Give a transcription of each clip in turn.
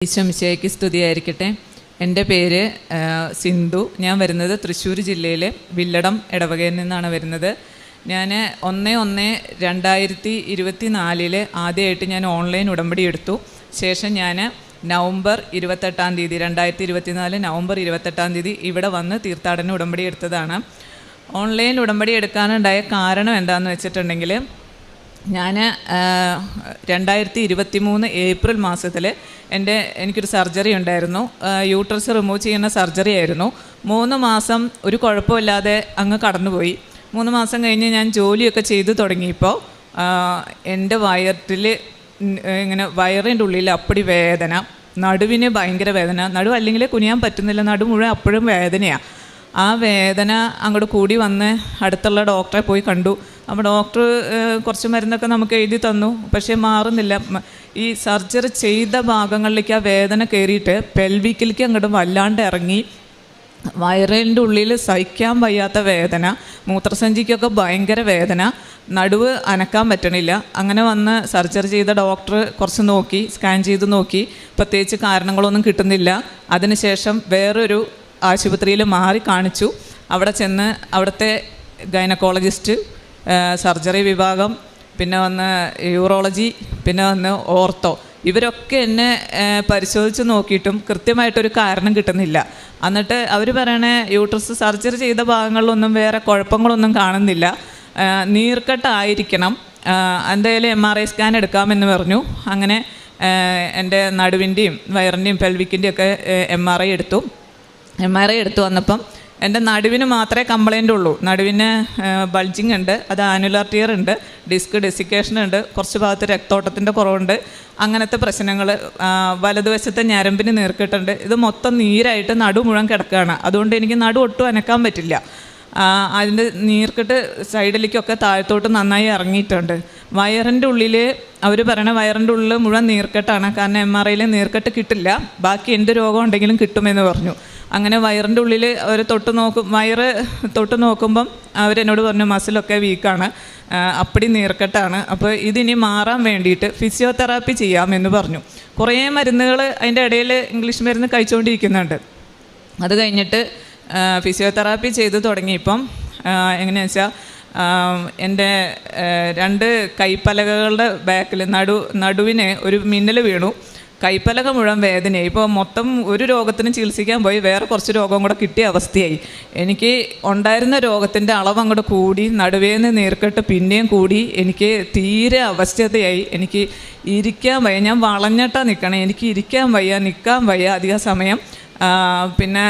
ഈശോമിശിഹായ്ക്ക് സ്തുതിയായിരിക്കട്ടെ. എൻ്റെ പേര് സിന്ധു. ഞാൻ വരുന്നത് തൃശ്ശൂർ ജില്ലയിലെ വില്ലടം ഇടവകയിൽ നിന്നാണ് വരുന്നത്. ഞാൻ 1/1/2024 ആദ്യമായിട്ട് ഞാൻ ഓൺലൈൻ ഉടമ്പടി എടുത്തു. ശേഷം ഞാൻ നവംബർ 28 2024 നവംബർ 28 ഇവിടെ വന്ന് തീർത്ഥാടന ഉടമ്പടി എടുത്തതാണ്. ഓൺലൈൻ ഉടമ്പടി എടുക്കാനുണ്ടായ കാരണം എന്താണെന്ന് വെച്ചിട്ടുണ്ടെങ്കിൽ, ഞാൻ 2023 ഏപ്രിൽ മാസത്തിൽ എനിക്കൊരു സർജറി ഉണ്ടായിരുന്നു. യൂട്രസ് റിമൂവ് ചെയ്യുന്ന സർജറി ആയിരുന്നു. 3 മാസം ഒരു കുഴപ്പമില്ലാതെ അങ്ങ് കടന്നുപോയി. 3 മാസം കഴിഞ്ഞ് ഞാൻ ജോലിയൊക്കെ ചെയ്തു തുടങ്ങിയപ്പോൾ എൻ്റെ വയറ്റിൽ ഇങ്ങനെ വയറിൻ്റെ ഉള്ളിൽ അപ്പടി വേദന, നടുവിന് ഭയങ്കര വേദന. നടുവ് അല്ലെങ്കിൽ കുനിയാൻ പറ്റുന്നില്ല, നടുവ് മുഴുവൻ അപ്പോഴും വേദനയാണ്. ആ വേദന അങ്ങോട്ട് കൂടി വന്ന് അടുത്തുള്ള ഡോക്ടറെ പോയി കണ്ടു. അപ്പോൾ ഡോക്ടർ കുറച്ച് മരുന്നൊക്കെ നമുക്ക് എഴുതി തന്നു. പക്ഷേ മാറുന്നില്ല. ഈ സർജറി ചെയ്ത ഭാഗങ്ങളിലേക്ക് ആ വേദന കയറിയിട്ട് പെൽവിക്കിലേക്ക് അങ്ങോട്ട് വല്ലാണ്ട് ഇറങ്ങി. വയറിൻ്റെ ഉള്ളിൽ സഹിക്കാൻ വയ്യാത്ത വേദന, മൂത്രസഞ്ചിക്കൊക്കെ ഭയങ്കര വേദന, നടുവ് അനക്കാൻ പറ്റണില്ല. അങ്ങനെ വന്ന് സർജറി ചെയ്ത ഡോക്ടർ കുറച്ച് നോക്കി, സ്കാൻ ചെയ്ത് നോക്കി, പ്രത്യേകിച്ച് കാരണങ്ങളൊന്നും കിട്ടുന്നില്ല. അതിനുശേഷം വേറൊരു ആശുപത്രിയിൽ മാറി കാണിച്ചു. അവിടെ ചെന്ന് അവിടുത്തെ ഗൈനക്കോളജിസ്റ്റ്, സർജറി വിഭാഗം, പിന്നെ വന്ന് യൂറോളജി, പിന്നെ വന്ന് ഓർത്തോ, ഇവരൊക്കെ എന്നെ പരിശോധിച്ച് നോക്കിയിട്ടും കൃത്യമായിട്ടൊരു കാരണം കിട്ടുന്നില്ല. എന്നിട്ട് അവർ പറയണേ യൂട്രസ് സർജറി ചെയ്ത ഭാഗങ്ങളിലൊന്നും വേറെ കുഴപ്പങ്ങളൊന്നും കാണുന്നില്ല, നീർക്കെട്ടായിരിക്കണം, എന്തായാലും MRI സ്കാൻ എടുക്കാമെന്ന് പറഞ്ഞു. അങ്ങനെ എൻ്റെ നടുവിൻ്റെയും വയറിൻ്റെയും പെൽവിക്കിൻ്റെയും ഒക്കെ MRI എടുത്തു വന്നപ്പം എൻ്റെ നടുവിന് മാത്രമേ കംപ്ലൈൻ്റ് ഉള്ളൂ. നടുവിന് ബൾജിങ് ഉണ്ട്, അത് ആനുലാർ ടിയർ ഉണ്ട്, ഡിസ്ക് ഡെസിക്കേഷൻ ഉണ്ട്, കുറച്ച് ഭാഗത്ത് രക്തോട്ടത്തിൻ്റെ കുറവുണ്ട്, അങ്ങനത്തെ പ്രശ്നങ്ങൾ. വലതുവശത്തെ ഞരമ്പിന് നീർക്കെട്ടുണ്ട്. ഇത് മൊത്തം നീരായിട്ട് നടു മുഴുവൻ കിടക്കുകയാണ്. അതുകൊണ്ട് എനിക്ക് നടു ഒട്ടും അനക്കാൻ പറ്റില്ല. അതിൻ്റെ നീർക്കെട്ട് സൈഡിലേക്കൊക്കെ താഴത്തോട്ട് നന്നായി ഇറങ്ങിയിട്ടുണ്ട്. വയറിൻ്റെ ഉള്ളിൽ അവർ പറയണ വയറിൻ്റെ ഉള്ളിൽ മുഴുവൻ നീർക്കെട്ടാണ്. കാരണം MRIയിൽ നീർക്കെട്ട് കിട്ടില്ല, ബാക്കി എന്ത് രോഗം ഉണ്ടെങ്കിലും കിട്ടുമെന്ന് പറഞ്ഞു. അങ്ങനെ വയറിൻ്റെ ഉള്ളിൽ അവർ വയറ് തൊട്ട് നോക്കുമ്പം അവരെന്നോട് പറഞ്ഞു മസിലൊക്കെ വീക്കാണ്, അപ്പടി നീർക്കെട്ടാണ്. അപ്പോൾ ഇതിനി മാറാൻ വേണ്ടിയിട്ട് ഫിസിയോതെറാപ്പി ചെയ്യാമെന്ന് പറഞ്ഞു. കുറേ മരുന്നുകൾ അതിൻ്റെ ഇടയിൽ ഇംഗ്ലീഷ് മരുന്ന് കഴിച്ചുകൊണ്ടിരിക്കുന്നുണ്ട്. അത് കഴിഞ്ഞിട്ട് ഫിസിയോതെറാപ്പി ചെയ്ത് തുടങ്ങിയപ്പം എങ്ങനെയാണെന്ന് വെച്ചാൽ എൻ്റെ 2 കൈപ്പലകകളുടെ ബാക്കിൽ നടുവിന് ഒരു മിന്നൽ വീണു. കൈപ്പലക മുഴുവൻ വേദനയായി. ഇപ്പോൾ മൊത്തം ഒരു രോഗത്തിന് ചികിത്സിക്കാൻ പോയി വേറെ കുറച്ച് രോഗം കൂടെ കിട്ടിയ അവസ്ഥയായി. എനിക്ക് ഉണ്ടായിരുന്ന രോഗത്തിൻ്റെ അളവ് അങ്ങോട്ട് കൂടി, നടുവേന്ന് നീർക്കെട്ട് പിന്നെയും കൂടി. എനിക്ക് തീരെ അവസ്ഥയായി. എനിക്ക് ഇരിക്കാൻ വയ്യ, ഞാൻ വളഞ്ഞിട്ടാണ് നിൽക്കണേ. എനിക്ക് ഇരിക്കാൻ വയ്യ, നിൽക്കാൻ വയ്യ അധിക സമയം. പിന്നെ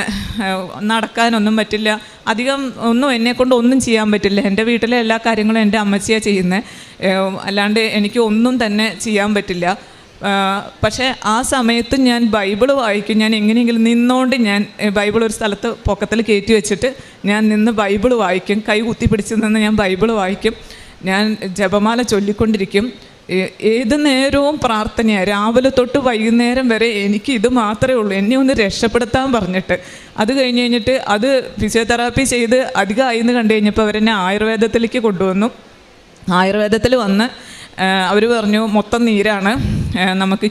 നടക്കാനൊന്നും പറ്റില്ല, അധികം ഒന്നും എന്നെക്കൊണ്ട് ഒന്നും ചെയ്യാൻ പറ്റില്ല. എൻ്റെ വീട്ടിലെ എല്ലാ കാര്യങ്ങളും എൻ്റെ അമ്മച്ചിയാണ് ചെയ്യുന്നത്, അല്ലാണ്ട് എനിക്ക് ഒന്നും തന്നെ ചെയ്യാൻ പറ്റില്ല. പക്ഷേ ആ സമയത്ത് ഞാൻ ബൈബിൾ വായിക്കും. ഞാൻ എങ്ങനെയെങ്കിലും നിന്നുകൊണ്ട് ഞാൻ ബൈബിൾ ഒരു സ്ഥലത്ത് പൊക്കത്തിൽ കയറ്റി വെച്ചിട്ട് ഞാൻ നിന്ന് ബൈബിൾ വായിക്കും. കൈ കുത്തിപ്പിടിച്ച് നിന്ന് ഞാൻ ബൈബിൾ വായിക്കും. ഞാൻ ജപമാല ചൊല്ലിക്കൊണ്ടിരിക്കും. ഏത് നേരവും പ്രാർത്ഥനയാണ്, രാവിലെ തൊട്ട് വൈകുന്നേരം വരെ. എനിക്ക് ഇത് മാത്രമേ ഉള്ളൂ, എന്നെ ഒന്ന് രക്ഷപ്പെടുത്താൻ പറഞ്ഞിട്ട്. അത് കഴിഞ്ഞിട്ട് അത് ഫിസിയോതെറാപ്പി ചെയ്ത് അധികമായിന്ന് കണ്ടു കഴിഞ്ഞപ്പോൾ അവരെന്നെ ആയുർവേദത്തിലേക്ക് കൊണ്ടുവന്നു. ആയുർവേദത്തിൽ വന്ന് അവർ പറഞ്ഞു മൊത്തം നീരാണ്, നമുക്ക്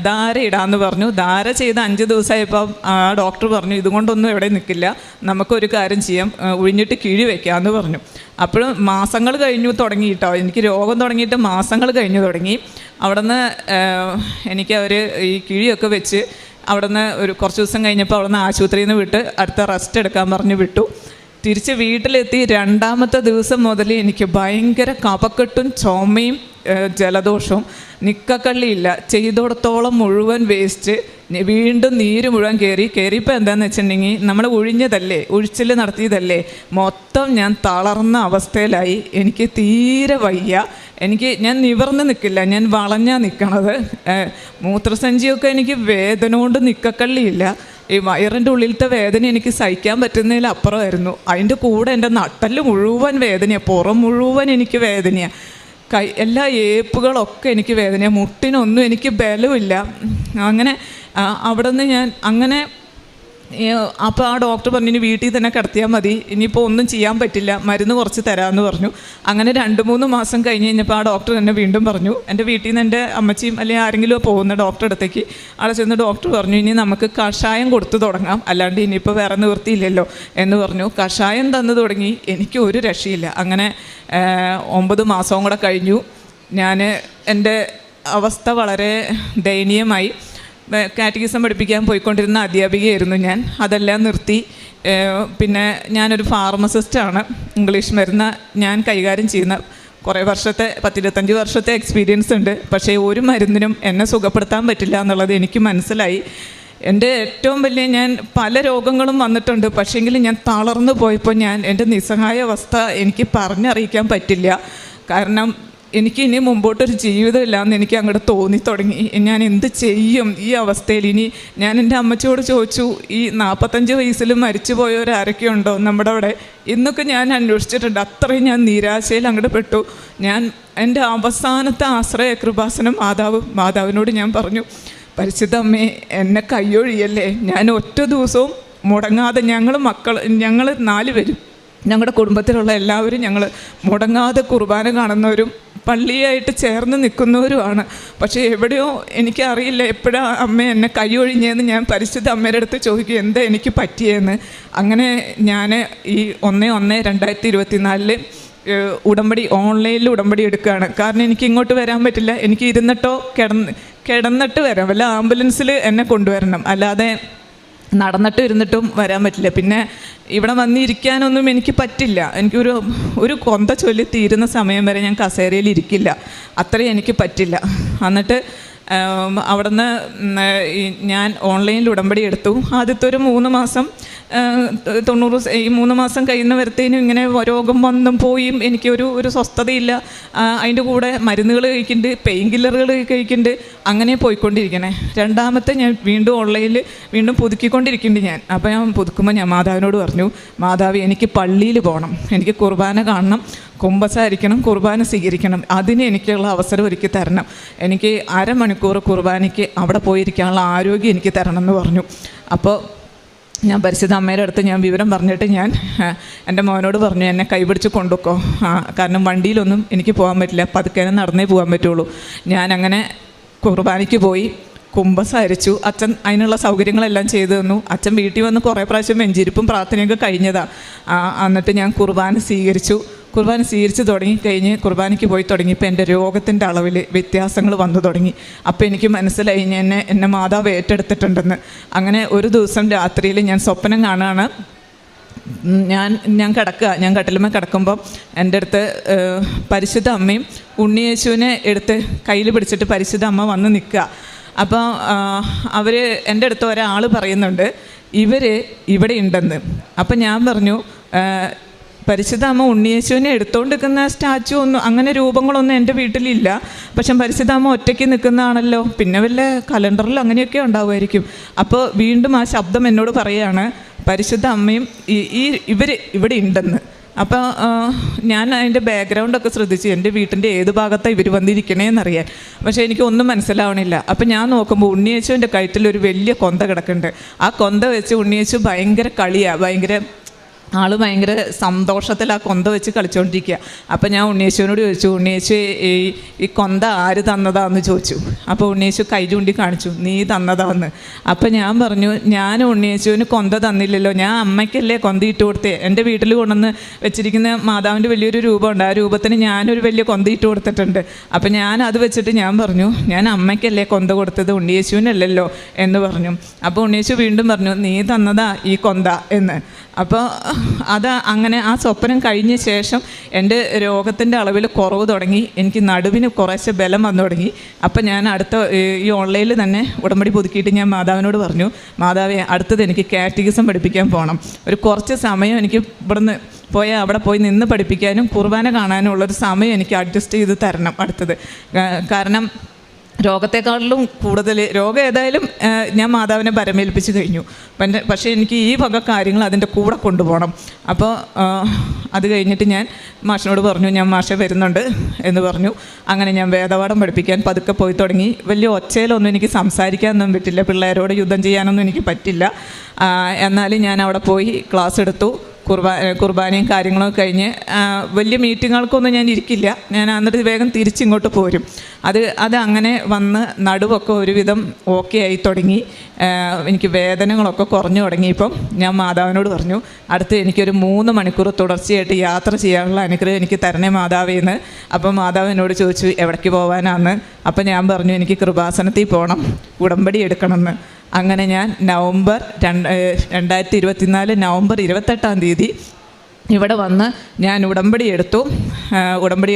ധാര ഇടാമെന്ന് പറഞ്ഞു. ധാര ചെയ്ത് 5 ദിവസമായപ്പോൾ ആ ഡോക്ടർ പറഞ്ഞു ഇതുകൊണ്ടൊന്നും എവിടെ നിൽക്കില്ല, നമുക്കൊരു കാര്യം ചെയ്യാം, ഒഴിഞ്ഞിട്ട് കിഴി വയ്ക്കാമെന്ന് പറഞ്ഞു. അപ്പോഴും മാസങ്ങൾ കഴിഞ്ഞു തുടങ്ങി കേട്ടോ. എനിക്ക് രോഗം തുടങ്ങിയിട്ട് മാസങ്ങൾ കഴിഞ്ഞു തുടങ്ങി. അവിടെ നിന്ന് എനിക്ക് അവർ ഈ കിഴിയൊക്കെ വെച്ച് അവിടെ നിന്ന് ഒരു കുറച്ച് ദിവസം കഴിഞ്ഞപ്പോൾ അവിടെ നിന്ന് ആശുപത്രിയിൽ നിന്ന് വിട്ട് അടുത്ത റെസ്റ്റ് എടുക്കാൻ പറഞ്ഞ് വിട്ടു. തിരിച്ച് വീട്ടിലെത്തി 2ാമത്തെ ദിവസം മുതൽ എനിക്ക് ഭയങ്കര കഫക്കെട്ടും ചുമയും ജലദോഷവും, നിക്കക്കള്ളിയില്ല. ചെയ്തോടത്തോളം മുഴുവൻ വേസ്റ്റ്, വീണ്ടും നീര് മുഴുവൻ കയറിയപ്പോൾ എന്താണെന്ന് വെച്ചിട്ടുണ്ടെങ്കിൽ നമ്മൾ ഒഴിച്ചിൽ നടത്തിയതല്ലേ, മൊത്തം ഞാൻ തളർന്ന അവസ്ഥയിലായി. എനിക്ക് തീരെ വയ്യ. ഞാൻ നിവർന്ന് നിൽക്കില്ല, ഞാൻ വളഞ്ഞാണ് നിൽക്കണത്. മൂത്രസഞ്ചിയൊക്കെ എനിക്ക് വേദന കൊണ്ട് നിക്കക്കള്ളിയില്ല. ഈ വയറിൻ്റെ ഉള്ളിലത്തെ വേദന എനിക്ക് സഹിക്കാൻ പറ്റുന്നതിൽ അപ്പുറമായിരുന്നു. അതിൻ്റെ കൂടെ എൻ്റെ നട്ടല് മുഴുവൻ വേദനയാണ്, പുറം മുഴുവൻ എനിക്ക് വേദനയാണ്, എല്ലാ ഏപ്പുകളൊക്കെ എനിക്ക് വേദനയാണ്, മുട്ടിനൊന്നും എനിക്ക് ബലമില്ല. അങ്ങനെ അവിടെ നിന്ന് ഞാൻ അങ്ങനെ അപ്പോൾ ആ ഡോക്ടർ പറഞ്ഞു ഇനി വീട്ടിൽ തന്നെ കിടത്തിയാൽ മതി, ഇനിയിപ്പോൾ ഒന്നും ചെയ്യാൻ പറ്റില്ല, മരുന്ന് കുറച്ച് തരാമെന്ന് പറഞ്ഞു. അങ്ങനെ 2-3 മാസം കഴിഞ്ഞ് കഴിഞ്ഞപ്പോൾ ആ ഡോക്ടർ എന്നെ വീണ്ടും പറഞ്ഞു, എൻ്റെ വീട്ടിൽ നിന്ന് എൻ്റെ അമ്മച്ചിയും അല്ലെങ്കിൽ ആരെങ്കിലും പോകുന്ന ഡോക്ടറുടെ അടുത്തേക്ക് അവിടെ ചെന്ന് ഡോക്ടർ പറഞ്ഞു ഇനി നമുക്ക് കഷായം കൊടുത്തു തുടങ്ങാം, അല്ലാണ്ട് ഇനിയിപ്പോൾ വേറെ നിവൃത്തിയില്ലല്ലോ എന്ന് പറഞ്ഞു. കഷായം തന്നു തുടങ്ങി. എനിക്ക് ഒരു രക്ഷയില്ല. അങ്ങനെ 9 മാസവും കൂടെ കഴിഞ്ഞു. ഞാൻ എൻ്റെ അവസ്ഥ വളരെ ദയനീയമായി. കാറ്റഗിസം പഠിപ്പിക്കാൻ പോയിക്കൊണ്ടിരുന്ന അധ്യാപികയായിരുന്നു ഞാൻ. അതെല്ലാം നിർത്തി. പിന്നെ ഞാനൊരു ഫാർമസിസ്റ്റാണ്. ഇംഗ്ലീഷ് മരുന്ന് ഞാൻ കൈകാര്യം ചെയ്യുന്ന കുറേ വർഷത്തെ 10-25 വർഷത്തെ എക്സ്പീരിയൻസ് ഉണ്ട്. പക്ഷേ ഒരു മരുന്നിനും എന്നെ സുഖപ്പെടുത്താൻ പറ്റില്ല എന്നുള്ളത് എനിക്ക് മനസ്സിലായി. എൻ്റെ ഏറ്റവും വലിയ ഞാൻ പല രോഗങ്ങളും വന്നിട്ടുണ്ട്. പക്ഷേങ്കിൽ ഞാൻ തളർന്നു പോയപ്പോൾ എൻ്റെ നിസ്സഹായ അവസ്ഥ എനിക്ക് പറഞ്ഞറിയിക്കാൻ പറ്റില്ല. കാരണം എനിക്ക് ഇനി മുമ്പോട്ടൊരു ജീവിതമില്ലാന്ന് എനിക്ക് അങ്ങോട്ട് തോന്നി തുടങ്ങി. ഞാൻ എന്ത് ചെയ്യും ഈ അവസ്ഥയിൽ? ഇനി ഞാൻ എൻ്റെ അമ്മച്ചിയോട് ചോദിച്ചു, ഈ 45 വയസ്സിൽ മരിച്ചു പോയവരാരൊക്കെ ഉണ്ടോ നമ്മുടെ അവിടെ? ഇന്നൊക്കെ ഞാൻ അന്വേഷിച്ചിട്ടുണ്ട്. അത്രയും ഞാൻ നിരാശയിൽ അങ്ങോട്ട് പെട്ടു. എൻ്റെ അവസാനത്തെ ആശ്രയ കൃപാസനം മാതാവിനോട് ഞാൻ പറഞ്ഞു, പരിശുദ്ധ അമ്മേ എന്നെ കയ്യൊഴിയല്ലേ. ഞാൻ ഒറ്റ ദിവസവും മുടങ്ങാതെ ഞങ്ങൾ 4 പേരും ഞങ്ങളുടെ കുടുംബത്തിലുള്ള എല്ലാവരും ഞങ്ങൾ മുടങ്ങാതെ കുർബാന കാണുന്നവരും പള്ളിയായിട്ട് ചേർന്ന് നിൽക്കുന്നവരുമാണ്. പക്ഷേ എവിടെയോ എനിക്കറിയില്ല എപ്പോഴാണ് അമ്മ എന്നെ കൈയൊഴിഞ്ഞതെന്ന് ഞാൻ പരിശുദ്ധ അമ്മയുടെ അടുത്ത് ചോദിക്കും എന്താ എനിക്ക് പറ്റിയെന്ന്. അങ്ങനെ ഞാൻ ഈ 1/1/2024 ഉടമ്പടി ഓൺലൈനിൽ ഉടമ്പടി എടുക്കുകയാണ്. കാരണം എനിക്ക് ഇങ്ങോട്ട് വരാൻ പറ്റില്ല. എനിക്ക് ഇരുന്നിട്ടോ കിടന്നിട്ട് വരാം. വല്ല ആംബുലൻസിൽ എന്നെ കൊണ്ടുവരണം, അല്ലാതെ നടന്നിട്ടും ഇരുന്നിട്ടും വരാൻ പറ്റില്ല. പിന്നെ ഇവിടെ വന്നിരിക്കാനൊന്നും എനിക്ക് പറ്റില്ല. എനിക്കൊരു കൊന്ത ചൊല്ലി തീരുന്ന സമയം വരെ ഞാൻ കസേരയിൽ ഇരിക്കില്ല. അത്രയും എനിക്ക് പറ്റില്ല. എന്നിട്ട് അവിടുന്ന് ഞാൻ ഓൺലൈനിൽ ഉടമ്പടി എടുത്തു. ആദ്യത്തെ ഒരു 3 മാസം 90 ഈ 3 മാസം കഴിയുന്ന വരത്തേനും ഇങ്ങനെ രോഗം വന്നും പോയും എനിക്കൊരു സ്വസ്ഥതയില്ല. അതിൻ്റെ കൂടെ മരുന്നുകൾ കഴിക്കുന്നുണ്ട്, പെയിൻ കില്ലറുകൾ കഴിക്കുന്നുണ്ട്, അങ്ങനെ പോയിക്കൊണ്ടിരിക്കണേ. രണ്ടാമത്തെ ഞാൻ വീണ്ടും ഓൺലൈനിൽ പുതുക്കിക്കൊണ്ടിരിക്കുന്നുണ്ട് ഞാൻ. അപ്പോൾ ഞാൻ പുതുക്കുമ്പോൾ ഞാൻ മാതാവിനോട് പറഞ്ഞു, മാതാവ് എനിക്ക് പള്ളിയിൽ പോകണം, എനിക്ക് കുർബാന കാണണം, കുമ്പസാരിക്കണം, കുർബാന സ്വീകരിക്കണം, അതിന് എനിക്കുള്ള അവസരം ഒരുക്കി തരണം, എനിക്ക് അരമണിക്കൂർ കുർബാനയ്ക്ക് അവിടെ പോയിരിക്കാനുള്ള ആരോഗ്യം എനിക്ക് തരണം എന്ന് പറഞ്ഞു. അപ്പോൾ ഞാൻ പരിശുദ്ധ അമ്മയുടെ അടുത്ത് ഞാൻ വിവരം പറഞ്ഞിട്ട് ഞാൻ എൻ്റെ മോനോട് പറഞ്ഞു എന്നെ കൈപിടിച്ച് കൊണ്ടുക്കോ, കാരണം വണ്ടിയിലൊന്നും എനിക്ക് പോകാൻ പറ്റില്ല, പതുക്കെ നടന്നേ പോകാൻ പറ്റുള്ളൂ. ഞാൻ അങ്ങനെ കുർബാനയ്ക്ക് പോയി, കുമ്പസാരിച്ചു. അച്ഛൻ അതിനുള്ള സൗകര്യങ്ങളെല്ലാം ചെയ്തു തന്നു. അച്ഛൻ വീട്ടിൽ വന്ന് കുറേ പ്രാവശ്യം വെഞ്ചിരിപ്പും പ്രാർത്ഥനയൊക്കെ കഴിഞ്ഞതാണ്. എന്നിട്ട് ഞാൻ കുർബാന സ്വീകരിച്ചു. കുർബാന സ്വീകരിച്ച് കഴിഞ്ഞ് കുർബാനയ്ക്ക് പോയി തുടങ്ങിയപ്പോൾ എൻ്റെ രോഗത്തിൻ്റെ അളവിൽ വ്യത്യാസങ്ങൾ വന്നു തുടങ്ങി. അപ്പോൾ എനിക്ക് മനസ്സിലായി എന്നെ മാതാവ് ഏറ്റെടുത്തിട്ടുണ്ടെന്ന്. അങ്ങനെ ഒരു ദിവസം രാത്രിയിൽ ഞാൻ സ്വപ്നം കാണുകയാണ്. ഞാൻ കട്ടിലുമേ കിടക്കുമ്പം എൻ്റെ അടുത്ത് പരിശുദ്ധ അമ്മയും ഉണ്ണിയേശുവിനെ എടുത്ത് കയ്യിൽ പിടിച്ചിട്ട് പരിശുദ്ധ അമ്മ വന്ന് നിൽക്കുക. അപ്പോൾ അവർ എൻ്റെ അടുത്ത് ഒരാൾ പറയുന്നുണ്ട് ഇവർ ഇവിടെ ഉണ്ടെന്ന്. അപ്പം ഞാൻ പറഞ്ഞു, പരിശുദ്ധ അമ്മ ഉണ്ണിയേശുവിനെ എടുത്തുകൊണ്ട് നിൽക്കുന്ന സ്റ്റാച്ചു ഒന്നും അങ്ങനെ രൂപങ്ങളൊന്നും എൻ്റെ വീട്ടിലില്ല, പക്ഷെ പരിശുദ്ധ അമ്മ ഒറ്റയ്ക്ക് നിൽക്കുന്നതാണല്ലോ, പിന്നെ വല്ല കലണ്ടറിൽ അങ്ങനെയൊക്കെ ഉണ്ടാവുമായിരിക്കും. അപ്പോൾ വീണ്ടും ആ ശബ്ദം എന്നോട് പറയുകയാണ് പരിശുദ്ധ അമ്മയും ഇവർ ഇവിടെ ഉണ്ടെന്ന്. അപ്പോൾ ഞാൻ അതിൻ്റെ ബാക്ക്ഗ്രൗണ്ടൊക്കെ ശ്രദ്ധിച്ചു, എൻ്റെ വീട്ടിൻ്റെ ഏത് ഭാഗത്താണ് ഇവർ വന്നിരിക്കണേന്നറിയാൻ. പക്ഷേ എനിക്കൊന്നും മനസ്സിലാവണില്ല. അപ്പോൾ ഞാൻ നോക്കുമ്പോൾ ഉണ്ണിയേശുവിൻ്റെ കഴുത്തിൽ ഒരു വലിയ കൊന്ത കിടക്കുന്നുണ്ട്. ആ കൊന്ത വെച്ച് ഉണ്ണിയേശു ഭയങ്കര കളിയാണ്, ഭയങ്കര സന്തോഷത്തിൽ ആ കൊന്ത വെച്ച് കളിച്ചുകൊണ്ടിരിക്കുക. അപ്പം ഞാൻ ഉണ്ണിയേശുവിനോട് ചോദിച്ചു, ഉണ്ണിയേശു ഈ കൊന്ത ആര് തന്നതാന്ന് ചോദിച്ചു. അപ്പോൾ ഉണ്ണിയേശു കൈ ചൂണ്ടി കാണിച്ചു, നീ തന്നതാന്ന്. അപ്പം ഞാൻ പറഞ്ഞു, ഞാൻ ഉണ്ണിയേശുവിന് കൊന്ത തന്നില്ലല്ലോ, ഞാൻ അമ്മയ്ക്കല്ലേ കൊന്ത ഇട്ട് കൊടുത്തേ. എൻ്റെ വീട്ടിൽ കൊണ്ടുവന്ന് വെച്ചിരിക്കുന്ന മാതാവിൻ്റെ വലിയൊരു രൂപമുണ്ട്, ആ രൂപത്തിന് ഞാനൊരു വലിയ കൊന്ത ഇട്ട് കൊടുത്തിട്ടുണ്ട്. അപ്പം ഞാൻ അത് വെച്ചിട്ട് ഞാൻ പറഞ്ഞു, ഞാൻ അമ്മയ്ക്കല്ലേ കൊന്ത കൊടുത്തത്, ഉണ്ണിയേശുവിനല്ലല്ലോ എന്ന് പറഞ്ഞു. അപ്പോൾ ഉണ്ണിയേശു വീണ്ടും പറഞ്ഞു, നീ തന്നതാ ഈ കൊന്ത എന്ന്. അപ്പോൾ അങ്ങനെ ആ സ്വപ്നം കഴിഞ്ഞ ശേഷം എൻ്റെ രോഗത്തിൻ്റെ അളവിൽ കുറവ് തുടങ്ങി, എനിക്ക് നടുവിന് കുറേശ്ശെ ബലം വന്നു തുടങ്ങി. അപ്പം ഞാൻ ഈ ഓൺലൈനിൽ തന്നെ ഉടമ്പടി പുതുക്കിയിട്ട് ഞാൻ മാതാവിനോട് പറഞ്ഞു, മാതാവേ അടുത്തത് എനിക്ക് കാറ്റഗിസം പഠിപ്പിക്കാൻ പോകണം, ഒരു കുറച്ച് സമയം എനിക്ക് ഇവിടുന്ന് അവിടെ പോയി നിന്ന് പഠിപ്പിക്കാനും കുർബാന കാണാനും ഉള്ളൊരു സമയം എനിക്ക് അഡ്ജസ്റ്റ് ചെയ്ത് തരണം അടുത്തത്. കാരണം രോഗത്തെക്കാളിലും കൂടുതൽ രോഗം ഏതായാലും ഞാൻ മാതാവിനെ പരമേൽപ്പിച്ച് കഴിഞ്ഞു. പക്ഷേ എനിക്ക് ഈ വക കാര്യങ്ങൾ അതിൻ്റെ കൂടെ കൊണ്ടുപോകണം. അപ്പോൾ അത് കഴിഞ്ഞിട്ട് ഞാൻ മാഷിനോട് പറഞ്ഞു, ഞാൻ മാഷെ വരുന്നുണ്ട് എന്ന് പറഞ്ഞു. അങ്ങനെ ഞാൻ വേദപാഠം പഠിപ്പിക്കാൻ പതുക്കെ പോയി തുടങ്ങി. വലിയ ഒച്ചയിലൊന്നും എനിക്ക് സംസാരിക്കാനൊന്നും പറ്റില്ല, പിള്ളേരോട് യുദ്ധം ചെയ്യാനൊന്നും എനിക്ക് പറ്റില്ല. എന്നാലും ഞാൻ അവിടെ പോയി ക്ലാസ് എടുത്തു. കുർബാനയും കാര്യങ്ങളൊക്കെ കഴിഞ്ഞ് വലിയ മീറ്റിങ്ങുകൾക്കൊന്നും ഞാൻ ഇരിക്കില്ല. ഞാൻ എന്നിട്ട് വേഗം തിരിച്ചിങ്ങോട്ട് പോരും. അത് അങ്ങനെ വന്ന് നടുവൊക്കെ ഒരുവിധം ഓക്കെ ആയി തുടങ്ങി. എനിക്ക് വേദനകളൊക്കെ കുറഞ്ഞു തുടങ്ങിയപ്പം ഞാൻ മാതാവിനോട് പറഞ്ഞു, അടുത്ത് എനിക്കൊരു 3 മണിക്കൂർ തുടർച്ചയായിട്ട് യാത്ര ചെയ്യാനുള്ള അനുഗ്രഹം എനിക്ക് തരണേ മാതാവേന്ന്. അപ്പം മാതാവ് എന്നോട് ചോദിച്ചു എവിടേക്ക് പോകാനാന്ന്. അപ്പം ഞാൻ പറഞ്ഞു എനിക്ക് കൃപാസനത്തിൽ പോകണം, ഉടമ്പടി എടുക്കണമെന്ന്. അങ്ങനെ ഞാൻ നവംബർ 2024 നവംബർ 28 ഇവിടെ വന്ന് ഞാൻ ഉടമ്പടി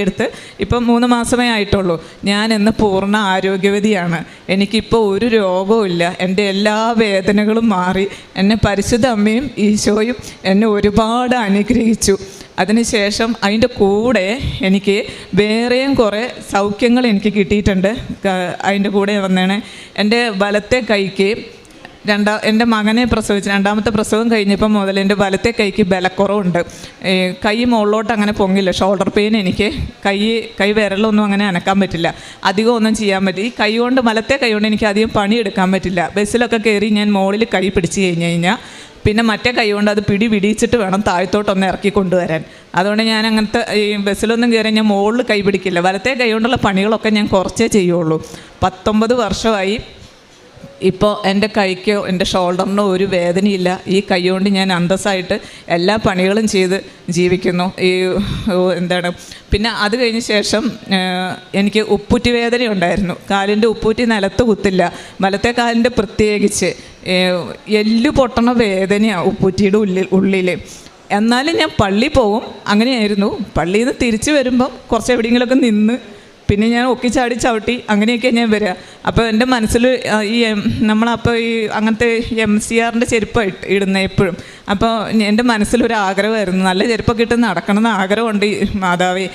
എടുത്ത് ഇപ്പം 3 മാസമേ ആയിട്ടുള്ളൂ. ഞാൻ ഇന്ന് പൂർണ്ണ ആരോഗ്യവതിയാണ്. എനിക്കിപ്പോൾ ഒരു രോഗവും ഇല്ല. എൻ്റെ എല്ലാ വേദനകളും മാറി. എന്നെ പരിശുദ്ധ അമ്മയും ഈശോയും എന്നെ ഒരുപാട് അനുഗ്രഹിച്ചു. അതിനുശേഷം അതിൻ്റെ കൂടെ എനിക്ക് വേറെയും കുറേ സൗഖ്യങ്ങൾ എനിക്ക് കിട്ടിയിട്ടുണ്ട്. അതിൻ്റെ കൂടെ വന്നേണേ എൻ്റെ വലത്തെ കൈക്ക് എൻ്റെ മകനെ പ്രസവിച്ച് 2ാമത്തെ പ്രസവം കഴിഞ്ഞപ്പം മുതൽ എൻ്റെ വലത്തെ കൈക്ക് ബലക്കുറവുണ്ട്. കൈ മുകളിലോട്ട് അങ്ങനെ പൊങ്ങില്ല. ഷോൾഡർ പെയിൻ എനിക്ക്. കൈ വിരലൊന്നും അങ്ങനെ അനക്കാൻ പറ്റില്ല, അധികം ഒന്നും ചെയ്യാൻ പറ്റില്ല. ഈ കൈ കൊണ്ട് വലത്തെ കൈ കൊണ്ട് എനിക്ക് അധികം പണിയെടുക്കാൻ പറ്റില്ല. ബസ്സിലൊക്കെ കയറി ഞാൻ മുകളിൽ കൈ പിടിച്ച് കഴിഞ്ഞാൽ പിന്നെ മറ്റേ കൈ കൊണ്ട് അത് പിടിച്ചിട്ട് വേണം താഴത്തോട്ടൊന്ന് ഇറക്കി കൊണ്ടുവരാൻ. അതുകൊണ്ട് ഞാൻ അങ്ങനത്തെ ഈ ബസ്സിലൊന്നും കയറി ഞാൻ മുകളിൽ കൈ പിടിക്കില്ല. വലത്തെ കൈ കൊണ്ടുള്ള പണികളൊക്കെ ഞാൻ കുറച്ചേ ചെയ്യുള്ളൂ. 19 വർഷമായി. ഇപ്പോൾ എൻ്റെ കൈക്കോ എൻ്റെ ഷോൾഡറിനോ ഒരു വേദനയില്ല. ഈ കൈ കൊണ്ട് ഞാൻ അന്തസ്സായിട്ട് എല്ലാ പണികളും ചെയ്ത് ജീവിക്കുന്നു. പിന്നെ അത് കഴിഞ്ഞ ശേഷം എനിക്ക് ഉപ്പൂറ്റി വേദന ഉണ്ടായിരുന്നു. കാലിൻ്റെ ഉപ്പൂറ്റി നിലത്ത് കുത്തില്ല, വലത്തെ കാലിൻ്റെ പ്രത്യേകിച്ച് എല്ല് പൊട്ടണ വേദനയാണ് ഉപ്പൂറ്റിയുടെ ഉള്ളിൽ. എന്നാലും ഞാൻ പള്ളിയിൽ പോകും. അങ്ങനെയായിരുന്നു. പള്ളിയിൽ നിന്ന് തിരിച്ച് വരുമ്പം കുറച്ച് എവിടെയെങ്കിലുമൊക്കെ നിന്ന് പിന്നെ ഞാൻ ഒക്കിച്ചാടി ചവിട്ടി അങ്ങനെയൊക്കെ ഞാൻ വരിക. അപ്പോൾ എൻ്റെ മനസ്സിൽ ഈ നമ്മളപ്പോൾ ഈ അങ്ങനത്തെ MCRൻ്റെ ചെരുപ്പ് ഇടുന്നത് എപ്പോഴും. അപ്പോൾ എൻ്റെ മനസ്സിലൊരു ആഗ്രഹമായിരുന്നു, നല്ല ചെരുപ്പൊക്കെ ഇട്ട് നടക്കണമെന്ന് ആഗ്രഹമുണ്ട്. മാതാവേ,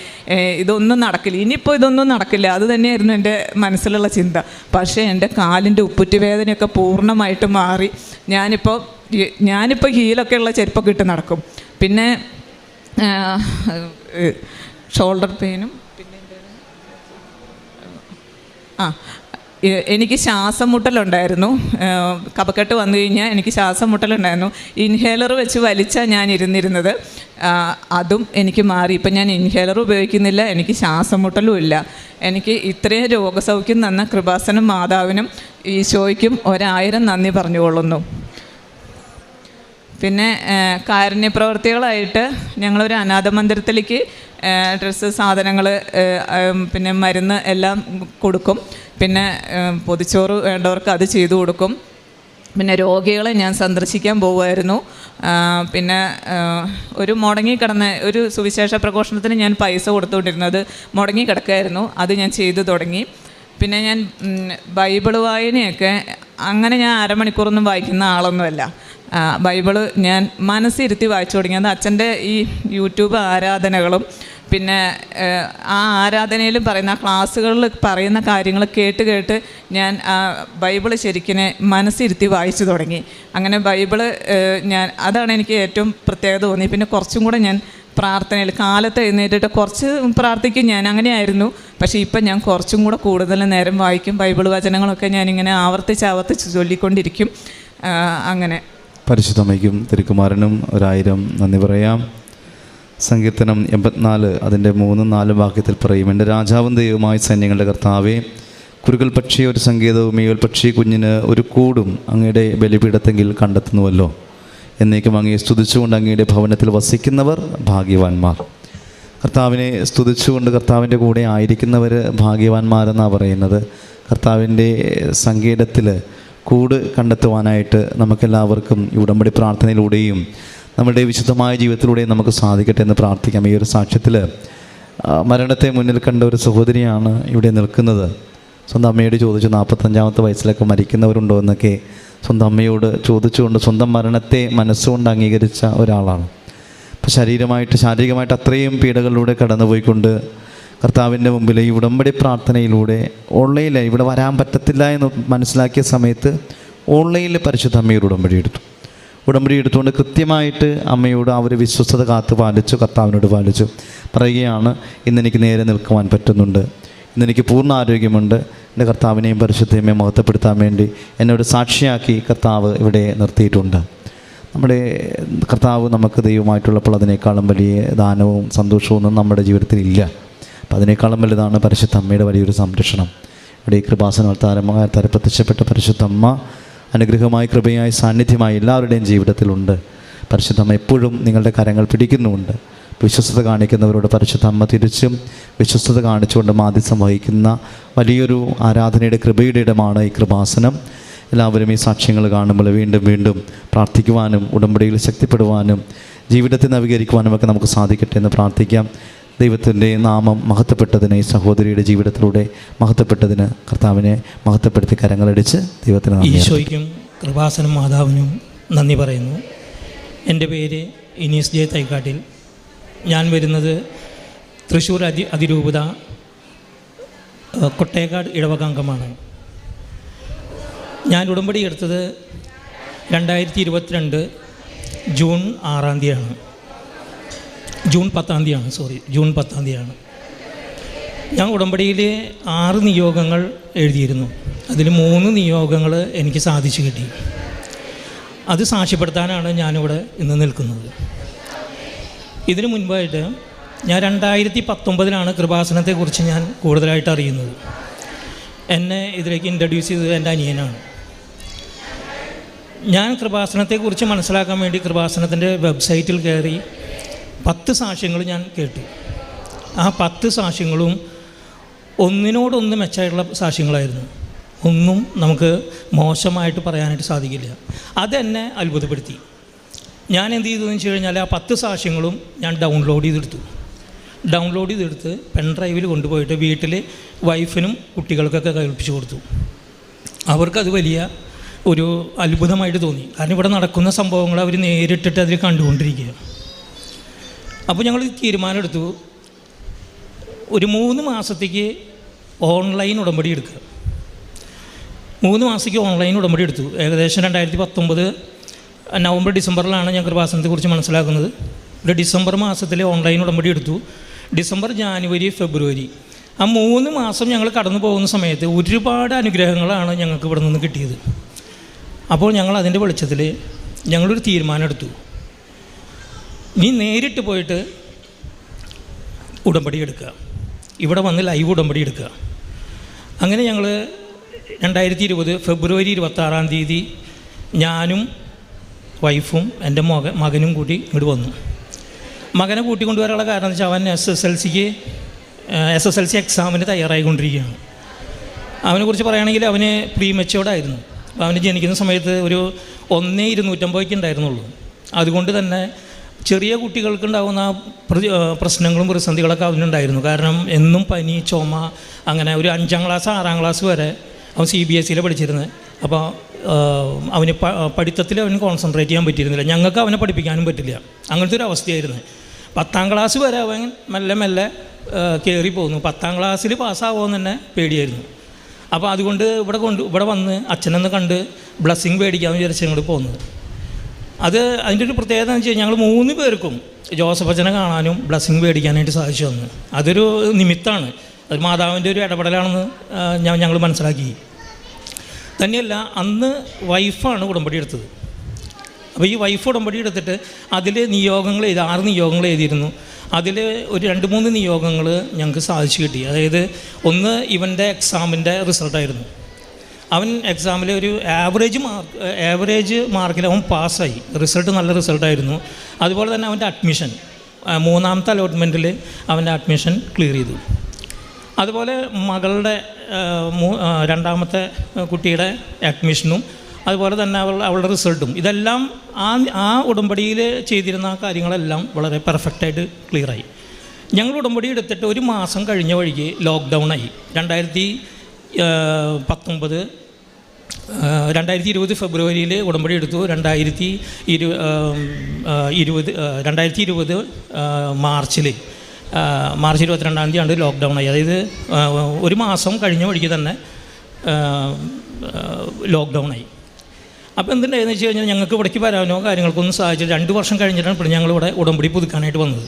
ഇതൊന്നും നടക്കില്ല, ഇനിയിപ്പോൾ ഇതൊന്നും നടക്കില്ല. അത് തന്നെയായിരുന്നു എൻ്റെ മനസ്സിലുള്ള ചിന്ത. പക്ഷേ എൻ്റെ കാലിൻ്റെ ഉപ്പുറ്റി വേദനയൊക്കെ പൂർണ്ണമായിട്ട് മാറി. ഞാനിപ്പോൾ ഹീലൊക്കെ ഉള്ള ചെരുപ്പൊക്കെ ഇട്ട് നടക്കും. പിന്നെ ഷോൾഡർ പെയിനും എനിക്ക് ശ്വാസം മുട്ടലുണ്ടായിരുന്നു. കഫക്കെട്ട് വന്നു കഴിഞ്ഞാൽ എനിക്ക് ശ്വാസം മുട്ടലുണ്ടായിരുന്നു. ഇൻഹേലർ വെച്ച് വലിച്ചാണ് ഞാൻ ഇരുന്നിരുന്നത്. അതും എനിക്ക് മാറി. ഇപ്പം ഞാൻ ഇൻഹേലർ ഉപയോഗിക്കുന്നില്ല, എനിക്ക് ശ്വാസം മുട്ടലും ഇല്ല. എനിക്ക് ഇത്രയും രോഗസൗഖ്യം തന്ന കൃപാസനം മാതാവിനും ഈശോയ്ക്കും 1000 നന്ദി പറഞ്ഞുകൊള്ളുന്നു. പിന്നെ കാരുണ്യപ്രവർത്തികളായിട്ട് ഞങ്ങളൊരു അനാഥ മന്ദിരത്തിലേക്ക് ഡ്രസ്സ്, സാധനങ്ങൾ, പിന്നെ മരുന്ന് എല്ലാം കൊടുക്കും. പിന്നെ പൊതിച്ചോറ് വേണ്ടവർക്ക് അത് ചെയ്തു കൊടുക്കും. പിന്നെ രോഗികളെ ഞാൻ സന്ദർശിക്കാൻ പോകുമായിരുന്നു. പിന്നെ ഒരു മുടങ്ങിക്കിടന്ന ഒരു സുവിശേഷ പ്രഘോഷണത്തിന് ഞാൻ പൈസ കൊടുത്തുകൊണ്ടിരുന്നത് മുടങ്ങിക്കിടക്കായിരുന്നു. അത് ഞാൻ ചെയ്തു തുടങ്ങി. പിന്നെ ഞാൻ ബൈബിൾ വായനയൊക്കെ അങ്ങനെ ഞാൻ അരമണിക്കൂറൊന്നും വായിക്കുന്ന ആളൊന്നുമല്ല. ബൈബിള് ഞാൻ മനസ്സിരുത്തി വായിച്ചു തുടങ്ങിയത് അച്ഛൻ്റെ ഈ യൂട്യൂബ് ആരാധനകളും പിന്നെ ആ ആരാധനയിലും പറയുന്ന ആ ക്ലാസ്സുകളിൽ പറയുന്ന കാര്യങ്ങൾ കേട്ട് ഞാൻ ബൈബിള് ശരിക്കും മനസ്സിരുത്തി വായിച്ചു തുടങ്ങി. അങ്ങനെ ബൈബിള് അതാണ് എനിക്ക് ഏറ്റവും പ്രത്യേകത തോന്നി. പിന്നെ കുറച്ചും കൂടെ ഞാൻ പ്രാർത്ഥനയിൽ കാലത്ത് എഴുന്നേറ്റിട്ട് കുറച്ച് പ്രാർത്ഥിക്കും. ഞാൻ അങ്ങനെയായിരുന്നു. പക്ഷേ ഇപ്പം ഞാൻ കുറച്ചും കൂടെ കൂടുതൽ നേരം വായിക്കും. ബൈബിൾ വചനങ്ങളൊക്കെ ഞാനിങ്ങനെ ആവർത്തിച്ച് ചൊല്ലിക്കൊണ്ടിരിക്കും. അങ്ങനെ പരിശുദ്ധമ്മയ്ക്കും തിരുക്കുമാരനും 1000 നന്ദി പറയാം. സങ്കീർത്തനം 84 അതിൻ്റെ 3-4 വാക്യത്തിൽ പറയും, എൻ്റെ രാജാവും ദൈവമായ സൈന്യങ്ങളുടെ കർത്താവേ, കുരുകൽ പക്ഷി ഒരു സങ്കേതവും മേൽ പക്ഷി കുഞ്ഞിന് ഒരു കൂടും അങ്ങയുടെ ബലിപീഠത്തെങ്കിൽ കണ്ടെത്തുന്നുവല്ലോ. എന്നേക്കും അങ്ങയെ സ്തുതിച്ചുകൊണ്ട് അങ്ങയുടെ ഭവനത്തിൽ വസിക്കുന്നവർ ഭാഗ്യവാന്മാർ. കർത്താവിനെ സ്തുതിച്ചുകൊണ്ട് കർത്താവിൻ്റെ കൂടെ ആയിരിക്കുന്നവർ ഭാഗ്യവാന്മാരെന്നാണ് പറയുന്നത്. കർത്താവിൻ്റെ സങ്കേതത്തിൽ കൂട് കണ്ടെത്തുവാനായിട്ട് നമുക്കെല്ലാവർക്കും ഈ ഉടമ്പടി പ്രാർത്ഥനയിലൂടെയും നമ്മുടെ വിശുദ്ധമായ ജീവിതത്തിലൂടെയും നമുക്ക് സാധിക്കട്ടെ എന്ന് പ്രാർത്ഥിക്കാം. ഈ ഒരു സാക്ഷ്യത്തിൽ മരണത്തെ മുന്നിൽ കണ്ട ഒരു സഹോദരിയാണ് ഇവിടെ നിൽക്കുന്നത്. സ്വന്തം അമ്മയോട് ചോദിച്ചു 45-ാമത്തെ വയസ്സിലൊക്കെ മരിക്കുന്നവരുണ്ടോ എന്നൊക്കെ സ്വന്തം അമ്മയോട് ചോദിച്ചുകൊണ്ട് സ്വന്തം മരണത്തെ മനസ്സുകൊണ്ട് അംഗീകരിച്ച ഒരാളാണ്. അപ്പോൾ ശാരീരികമായിട്ട് അത്രയും പീഡകളിലൂടെ കടന്നുപോയിക്കൊണ്ട് കർത്താവിൻ്റെ മുമ്പിൽ ഈ ഉടമ്പടി പ്രാർത്ഥനയിലൂടെ ഓൺലൈനിൽ ഇവിടെ വരാൻ പറ്റത്തില്ല എന്ന് മനസ്സിലാക്കിയ സമയത്ത് ഓൺലൈനിൽ പരിശുദ്ധ അമ്മയോട് ഉടമ്പടി എടുത്തുകൊണ്ട് കൃത്യമായിട്ട് അമ്മയോട് ആ ഒരു വിശ്വസ്തത കാത്ത് പാലിച്ചു, കർത്താവിനോട് പാലിച്ചു. പറയുകയാണ്, ഇന്നെനിക്ക് നേരെ നിൽക്കുവാൻ പറ്റുന്നുണ്ട്, ഇന്നെനിക്ക് പൂർണ്ണ ആരോഗ്യമുണ്ട്, എൻ്റെ കർത്താവിനെയും പരിശുദ്ധയെയും മഹത്വപ്പെടുത്താൻ വേണ്ടി എന്നോട് സാക്ഷിയാക്കി കർത്താവ് ഇവിടെ നിർത്തിയിട്ടുണ്ട്. നമ്മുടെ കർത്താവ് നമുക്ക് ദൈവമായിട്ടുള്ളപ്പോൾ അതിനേക്കാളും വലിയ ദാനവും സന്തോഷവും ഒന്നും നമ്മുടെ ജീവിതത്തിൽ ഇല്ല. അപ്പോൾ അതിനേക്കാളും വലുതാണ് പരിശുദ്ധ അമ്മയുടെ വലിയൊരു സംരക്ഷണം. ഇവിടെ ഈ കൃപാസന അവതാരമായ പ്രത്യക്ഷപ്പെട്ട പരിശുദ്ധ അമ്മ അനുഗ്രഹമായി, കൃപയായി, സാന്നിധ്യമായി എല്ലാവരുടെയും ജീവിതത്തിലുണ്ട്. പരിശുദ്ധ അമ്മ എപ്പോഴും നിങ്ങളുടെ കരങ്ങൾ പിടിക്കുന്നുമുണ്ട്. വിശ്വസ്തത കാണിക്കുന്നവരോട് പരിശുദ്ധ അമ്മ തിരിച്ചും വിശ്വസ്തത കാണിച്ചുകൊണ്ട് മാധ്യസ്ഥം വഹിക്കുന്ന വലിയൊരു ആരാധനയുടെ കൃപയുടെ ഇടമാണ് ഈ കൃപാസനം. എല്ലാവരും ഈ സാക്ഷ്യങ്ങൾ കാണുമ്പോൾ വീണ്ടും വീണ്ടും പ്രാർത്ഥിക്കുവാനും ഉടമ്പടിയിൽ ശക്തിപ്പെടുവാനും ജീവിതത്തെ നവീകരിക്കുവാനും ഒക്കെ നമുക്ക് സാധിക്കട്ടെ എന്ന് പ്രാർത്ഥിക്കാം. ദൈവത്തിൻ്റെ നാമം മഹത്വപ്പെട്ടതിന്, ഈ സഹോദരിയുടെ ജീവിതത്തിലൂടെ മഹത്വപ്പെട്ടതിന് കർത്താവിനെ മഹത്വപ്പെടുത്തി കരങ്ങളടിച്ച് ദൈവത്തിന് ഈശോയ്ക്കും കൃപാസനം മാതാവിനും നന്ദി പറയുന്നു. എൻ്റെ പേര് ഇനീസ് ജെ തൈക്കാട്ടിൽ. ഞാൻ വരുന്നത് തൃശ്ശൂർ അതിരൂപത കൊട്ടേക്കാട് ഇടവകാംഗമാണ്. ഞാൻ ഉടമ്പടി എടുത്തത് 2022 ജൂൺ 6-ാം തീയതിയാണ്. ജൂൺ 10-ാം തീയതിയാണ്. ഞാൻ ഉടമ്പടിയിൽ 6 നിയോഗങ്ങൾ എഴുതിയിരുന്നു. അതിൽ 3 നിയോഗങ്ങൾ എനിക്ക് സാധിച്ചു കിട്ടി. അത് സാക്ഷ്യപ്പെടുത്താനാണ് ഞാനിവിടെ ഇന്ന് നിൽക്കുന്നത്. ഇതിനു മുൻപായിട്ട് ഞാൻ 2019 കൃപാസനത്തെക്കുറിച്ച് ഞാൻ കൂടുതലായിട്ട് അറിയുന്നത്. എന്നെ ഇതിലേക്ക് ഇൻട്രൊഡ്യൂസ് ചെയ്തത് എൻ്റെ അനിയനാണ്. ഞാൻ കൃപാസനത്തെക്കുറിച്ച് മനസ്സിലാക്കാൻ വേണ്ടി കൃപാസനത്തിൻ്റെ വെബ്സൈറ്റിൽ കയറി 10 സാക്ഷ്യങ്ങൾ ഞാൻ കേട്ടു. ആ 10 സാക്ഷ്യങ്ങളും ഒന്നിനോടൊന്ന് മെച്ചമായിട്ടുള്ള സാക്ഷ്യങ്ങളായിരുന്നു. ഒന്നും നമുക്ക് മോശമായിട്ട് പറയാനായിട്ട് സാധിക്കില്ല. അതെന്നെ അത്ഭുതപ്പെടുത്തി. ഞാൻ എന്ത് ചെയ്തതെന്ന് വെച്ച് കഴിഞ്ഞാൽ ആ 10 സാക്ഷ്യങ്ങളും ഞാൻ ഡൗൺലോഡ് ചെയ്തെടുത്ത് പെൻഡ്രൈവിൽ കൊണ്ടുപോയിട്ട് വീട്ടിൽ വൈഫിനും കുട്ടികൾക്കൊക്കെ കേൾപ്പിച്ചു കൊടുത്തു. അവർക്കത് വലിയ ഒരു അത്ഭുതമായിട്ട് തോന്നി. കാരണം ഇവിടെ നടക്കുന്ന സംഭവങ്ങൾ അവർ നേരിട്ടിട്ട് അതിൽ കണ്ടുകൊണ്ടിരിക്കുക. അപ്പോൾ ഞങ്ങൾ തീരുമാനമെടുത്തു, ഒരു 3 മാസത്തേക്ക് ഓൺലൈൻ ഉടമ്പടി എടുക്കുക. 3 മാസത്തേക്ക് ഓൺലൈൻ ഉടമ്പടി എടുത്തു. ഏകദേശം 2019 നവംബർ ഡിസംബറിലാണ് ഞാൻ കൃപാസനത്തെക്കുറിച്ച് മനസ്സിലാക്കുന്നത്. ഒരു ഡിസംബർ മാസത്തിൽ ഓൺലൈൻ ഉടമ്പടി എടുത്തു. ഡിസംബർ, ജാനുവരി, ഫെബ്രുവരി ആ 3 മാസം ഞങ്ങൾ കടന്നു പോകുന്ന സമയത്ത് ഒരുപാട് അനുഗ്രഹങ്ങളാണ് ഞങ്ങൾക്ക് ഇവിടെ നിന്ന് കിട്ടിയത്. അപ്പോൾ ഞങ്ങൾ അതിൻ്റെ വെളിച്ചത്തിൽ ഞങ്ങളൊരു തീരുമാനമെടുത്തു, നീ നേരിട്ട് പോയിട്ട് ഉടമ്പടി എടുക്കുക, ഇവിടെ വന്ന് ലൈവ് ഉടമ്പടി എടുക്കുക. അങ്ങനെ ഞങ്ങൾ 2020 ഫെബ്രുവരി 26-ാം തീയതി ഞാനും വൈഫും എൻ്റെ മകനും കൂടി ഇങ്ങോട്ട് വന്നു. മകനെ കൂട്ടിക്കൊണ്ടുവരാനുള്ള കാരണം എന്ന് വെച്ചാൽ അവൻ SSLC എക്സാമിന് തയ്യാറായിക്കൊണ്ടിരിക്കുകയാണ്. അവനെക്കുറിച്ച് പറയുകയാണെങ്കിൽ അവന് പ്രീ മെച്യൂർഡായിരുന്നു. അപ്പോൾ അവന് ജനിക്കുന്ന സമയത്ത് ഒരു 1,250 ഉണ്ടായിരുന്നുള്ളൂ. അതുകൊണ്ട് തന്നെ ചെറിയ കുട്ടികൾക്കുണ്ടാകുന്ന പ്രശ്നങ്ങളും പ്രതിസന്ധികളൊക്കെ അവനുണ്ടായിരുന്നു. കാരണം എന്നും പനി, ചുമ, അങ്ങനെ ഒരു 5ാം ക്ലാസ് 6ാം ക്ലാസ് വരെ അവൻ CBSE പഠിച്ചിരുന്നത്. അപ്പോൾ അവന് പഠിത്തത്തിൽ അവന് കോൺസെൻട്രേറ്റ് ചെയ്യാൻ പറ്റിയിരുന്നില്ല. ഞങ്ങൾക്ക് അവനെ പഠിപ്പിക്കാനും പറ്റില്ല. അങ്ങനത്തെ ഒരു അവസ്ഥയായിരുന്നു. 10ാം ക്ലാസ് വരെ അവൻ മെല്ലെ കയറി പോകുന്നു. 10ാം ക്ലാസ്സിൽ പാസ്സാവുമെന്ന് തന്നെ പേടിയായിരുന്നു. അപ്പോൾ അതുകൊണ്ട് ഇവിടെ വന്ന് അച്ഛനെന്ന് കണ്ട് ബ്ലെസ്സിങ് മേടിക്കാമെന്ന് വിചാരിച്ച് ഞങ്ങൾ പോകുന്നത്. അതിൻ്റെ ഒരു പ്രത്യേകത എന്ന് വെച്ച് കഴിഞ്ഞാൽ ഞങ്ങൾ 3 പേർക്കും ജോസഫ് അച്ഛനെ കാണാനും ബ്ലെസ്സിങ് മേടിക്കാനായിട്ട് സാധിച്ചു വന്നു. അതൊരു നിമിത്തമാണ്, അത് മാതാവിൻ്റെ ഒരു ഇടപെടലാണെന്ന് ഞങ്ങൾ മനസ്സിലാക്കി. തന്നെയല്ല, അന്ന് വൈഫാണ് ഉടമ്പടി എടുത്തത്. അപ്പോൾ ഈ വൈഫ് ഉടമ്പടി എടുത്തിട്ട് അതിൽ 6 നിയോഗങ്ങൾ എഴുതിയിരുന്നു. അതിൽ ഒരു 2-3 നിയോഗങ്ങൾ ഞങ്ങൾക്ക് സാധിച്ചു കിട്ടി. അതായത് ഒന്ന് ഇവൻ്റെ എക്സാമിൻ്റെ റിസൾട്ടായിരുന്നു. അവൻ എക്സാമിൽ ഒരു ആവറേജ് മാർക്കിൽ അവൻ പാസ്സായി. റിസൾട്ട് നല്ല റിസൾട്ടായിരുന്നു. അതുപോലെ തന്നെ അവൻ്റെ അഡ്മിഷൻ 3ാമത്തെ അലോട്ട്മെൻറ്റിൽ അവൻ്റെ അഡ്മിഷൻ ക്ലിയർ ചെയ്തു. അതുപോലെ മകളുടെ 2ാമത്തെ കുട്ടിയുടെ അഡ്മിഷനും അതുപോലെ തന്നെ അവളുടെ റിസൾട്ടും ഇതെല്ലാം ആ ഉടമ്പടിയിൽ ചെയ്തിരുന്ന കാര്യങ്ങളെല്ലാം വളരെ പെർഫെക്റ്റായിട്ട് ക്ലിയറായി. ഞങ്ങൾ ഉടമ്പടി എടുത്തിട്ട് 1 മാസം കഴിഞ്ഞ വഴിക്ക് ലോക്ക്ഡൗണായി. 2020 ഫെബ്രുവരിയിൽ ഉടമ്പടി എടുത്തു. 2020 മാർച്ചിൽ മാർച്ച് 22-ാം തീയതി ലോക്ക്ഡൗൺ ആയി. അതായത് ഒരു മാസം കഴിഞ്ഞ വഴിക്ക് തന്നെ ലോക്ക്ഡൗൺ ആയി. അപ്പോൾ എന്തുണ്ടായെന്ന് വെച്ച് കഴിഞ്ഞാൽ ഞങ്ങൾക്ക് ഇവിടേക്ക് വരാനോ കാര്യങ്ങൾക്കൊന്നും സാധിച്ചില്ല. 2 വർഷം കഴിഞ്ഞിട്ടാണ് ഇപ്പോൾ ഞങ്ങളിവിടെ ഉടമ്പടി പുതുക്കാനായിട്ട് വന്നത്.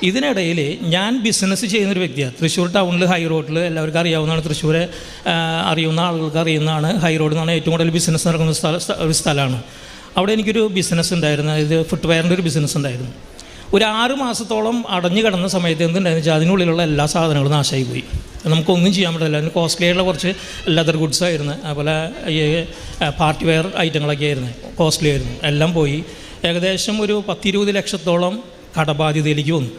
ഇതിനിടയിൽ ഞാൻ ബിസിനസ് ചെയ്യുന്നൊരു വ്യക്തിയാണ്. തൃശ്ശൂർ ടൗണിൽ ഹൈ റോഡിൽ എല്ലാവർക്കും അറിയാവുന്നതാണ്, തൃശ്ശൂരെ അറിയുന്ന ആളുകൾക്ക് അറിയുന്നതാണ്. ഹൈ റോഡ് എന്നാണ് ഏറ്റവും കൂടുതൽ ബിസിനസ് നടക്കുന്ന ഒരു സ്ഥലമാണ്. അവിടെ എനിക്കൊരു ബിസിനസ് ഉണ്ടായിരുന്നു, ഇത് ഫുട്വെയറിൻ്റെ ഒരു ബിസിനസ് ഉണ്ടായിരുന്നു. ഒരു 6 മാസത്തോളം അടഞ്ഞു കിടന്ന സമയത്ത് എന്തുണ്ടായെന്ന് വെച്ചാൽ അതിനുള്ളിലുള്ള എല്ലാ സാധനങ്ങളും നാശമായി പോയി. നമുക്കൊന്നും ചെയ്യാൻ പറ്റില്ല. അതിന് കോസ്റ്റ്ലി ആയിട്ടുള്ള കുറച്ച് ലെതർ ഗുഡ്സ് ആയിരുന്നു, അതുപോലെ ഈ പാർട്ടി വെയർ ഐറ്റങ്ങളൊക്കെ ആയിരുന്നു, കോസ്റ്റ്ലി ആയിരുന്നു. എല്ലാം പോയി. ഏകദേശം ഒരു 10-20 ലക്ഷത്തോളം കടബാധ്യതയിലേക്ക് വന്നു.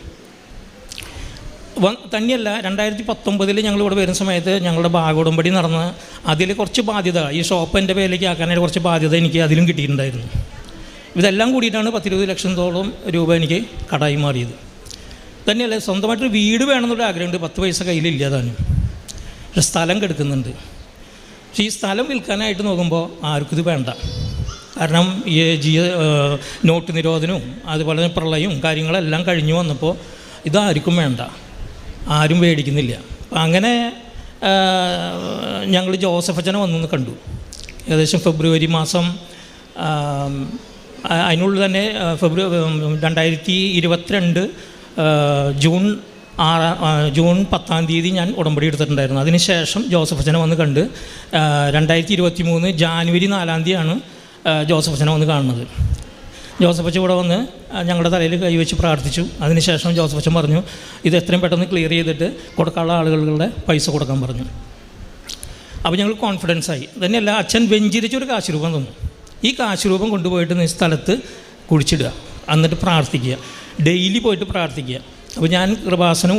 തന്നെയല്ല, 2019 ഞങ്ങളിവിടെ വരുന്ന സമയത്ത് ഞങ്ങളുടെ ഭാഗോടമ്പടി നടന്ന് അതിൽ കുറച്ച് ബാധ്യത, ഈ ഷോപ്പ് എൻ്റെ പേരിലേക്ക് ആക്കാനായിട്ട് കുറച്ച് ബാധ്യത എനിക്ക് അതിലും കിട്ടിയിട്ടുണ്ടായിരുന്നു. ഇതെല്ലാം കൂടിയിട്ടാണ് 10-20 ലക്ഷത്തോളം രൂപ എനിക്ക് കടമായി മാറിയത്. തന്നെയല്ല, സ്വന്തമായിട്ടൊരു വീട് വേണമെന്നുള്ള ആഗ്രഹമുണ്ട്. 10 പൈസ കയ്യിലില്ല താനും. പക്ഷെ സ്ഥലം കെടുക്കുന്നുണ്ട്. പക്ഷേ ഈ സ്ഥലം വിൽക്കാനായിട്ട് നോക്കുമ്പോൾ ആർക്കും ഇത് വേണ്ട. കാരണം ഈ നോട്ട് നിരോധനവും അതുപോലെ തന്നെ പ്രളയവും കാര്യങ്ങളെല്ലാം കഴിഞ്ഞു വന്നപ്പോൾ ഇതാർക്കും വേണ്ട, ആരും മേടിക്കുന്നില്ല. അങ്ങനെ ഞങ്ങൾ ജോസഫ് അച്ഛനെ വന്നു കണ്ടു. ഏകദേശം ഫെബ്രുവരി മാസം അതിനുള്ളിൽ തന്നെ 2022 ജൂൺ 10-ാം തീയതി ഞാൻ ഉടമ്പടി എടുത്തിട്ടുണ്ടായിരുന്നു. അതിനുശേഷം ജോസഫ് അച്ഛനെ വന്ന് കണ്ട് 2023 ജാനുവരി 4-ാം തീയതിയാണ് ജോസഫ് അച്ഛനെ വന്ന് കാണുന്നത്. ജോസഫ് അച്ഛൻ ഇവിടെ വന്ന് ഞങ്ങളുടെ തലയിൽ കൈവച്ച് പ്രാർത്ഥിച്ചു. അതിനുശേഷം ജോസഫ് അച്ഛൻ പറഞ്ഞു, ഇത് എത്രയും പെട്ടെന്ന് ക്ലിയർ ചെയ്തിട്ട് കൊടുക്കാനുള്ള ആളുകളുടെ പൈസ കൊടുക്കാൻ പറഞ്ഞു. അപ്പോൾ ഞങ്ങൾ കോൺഫിഡൻസ് ആയി. തന്നെയല്ല, അച്ഛൻ വെഞ്ചിരിച്ചൊരു കാശ് രൂപം തന്നു. ഈ കാശ് രൂപം കൊണ്ടുപോയിട്ട് ഈ സ്ഥലത്ത് കുഴിച്ചിടുക, എന്നിട്ട് പ്രാർത്ഥിക്കുക, ഡെയിലി പോയിട്ട് പ്രാർത്ഥിക്കുക. അപ്പോൾ ഞാൻ കൃപാസനം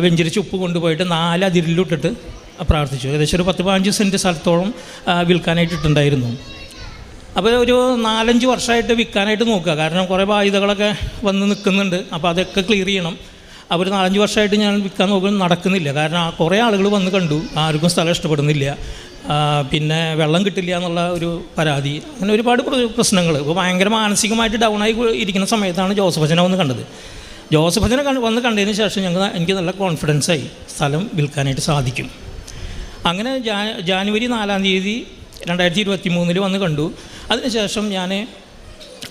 വെഞ്ചരിച്ച് ഉപ്പ് കൊണ്ടുപോയിട്ട് 4 അതിരിലിട്ടിട്ട് പ്രാർത്ഥിച്ചു. ഏകദേശം ഒരു 10-15 സെൻറ്റ് സ്ഥലത്തോളം വിൽക്കാനായിട്ടിട്ടുണ്ടായിരുന്നു. അപ്പോൾ ഒരു 4-5 വർഷമായിട്ട് വിൽക്കാനായിട്ട് നോക്കുക. കാരണം കുറേ ബാധ്യതകളൊക്കെ വന്ന് നിൽക്കുന്നുണ്ട്. അപ്പോൾ അതൊക്കെ ക്ലിയർ ചെയ്യണം. അപ്പോൾ ഒരു 4-5 വർഷമായിട്ട് ഞാൻ വിൽക്കാൻ നോക്കുന്നത് നടക്കുന്നില്ല. കാരണം കുറേ ആളുകൾ വന്ന് കണ്ടു, ആർക്കും സ്ഥലം ഇഷ്ടപ്പെടുന്നില്ല, പിന്നെ വെള്ളം കിട്ടില്ല എന്നുള്ള ഒരു പരാതി, അങ്ങനെ ഒരുപാട് പ്രശ്നങ്ങൾ. ഇപ്പോൾ ഭയങ്കര മാനസികമായിട്ട് ഡൗണായി ഇരിക്കുന്ന സമയത്താണ് ജോസഫ് അച്ഛനെ വന്ന് കണ്ടത്. ജോസഫ് അച്ഛനെ വന്ന് കണ്ടതിന് ശേഷം എനിക്ക് നല്ല കോൺഫിഡൻസായി സ്ഥലം വിൽക്കാനായിട്ട് സാധിക്കും. അങ്ങനെ ജാനുവരി 4-ാം തീയതി 2023 വന്ന് കണ്ടു. അതിനുശേഷം ഞാൻ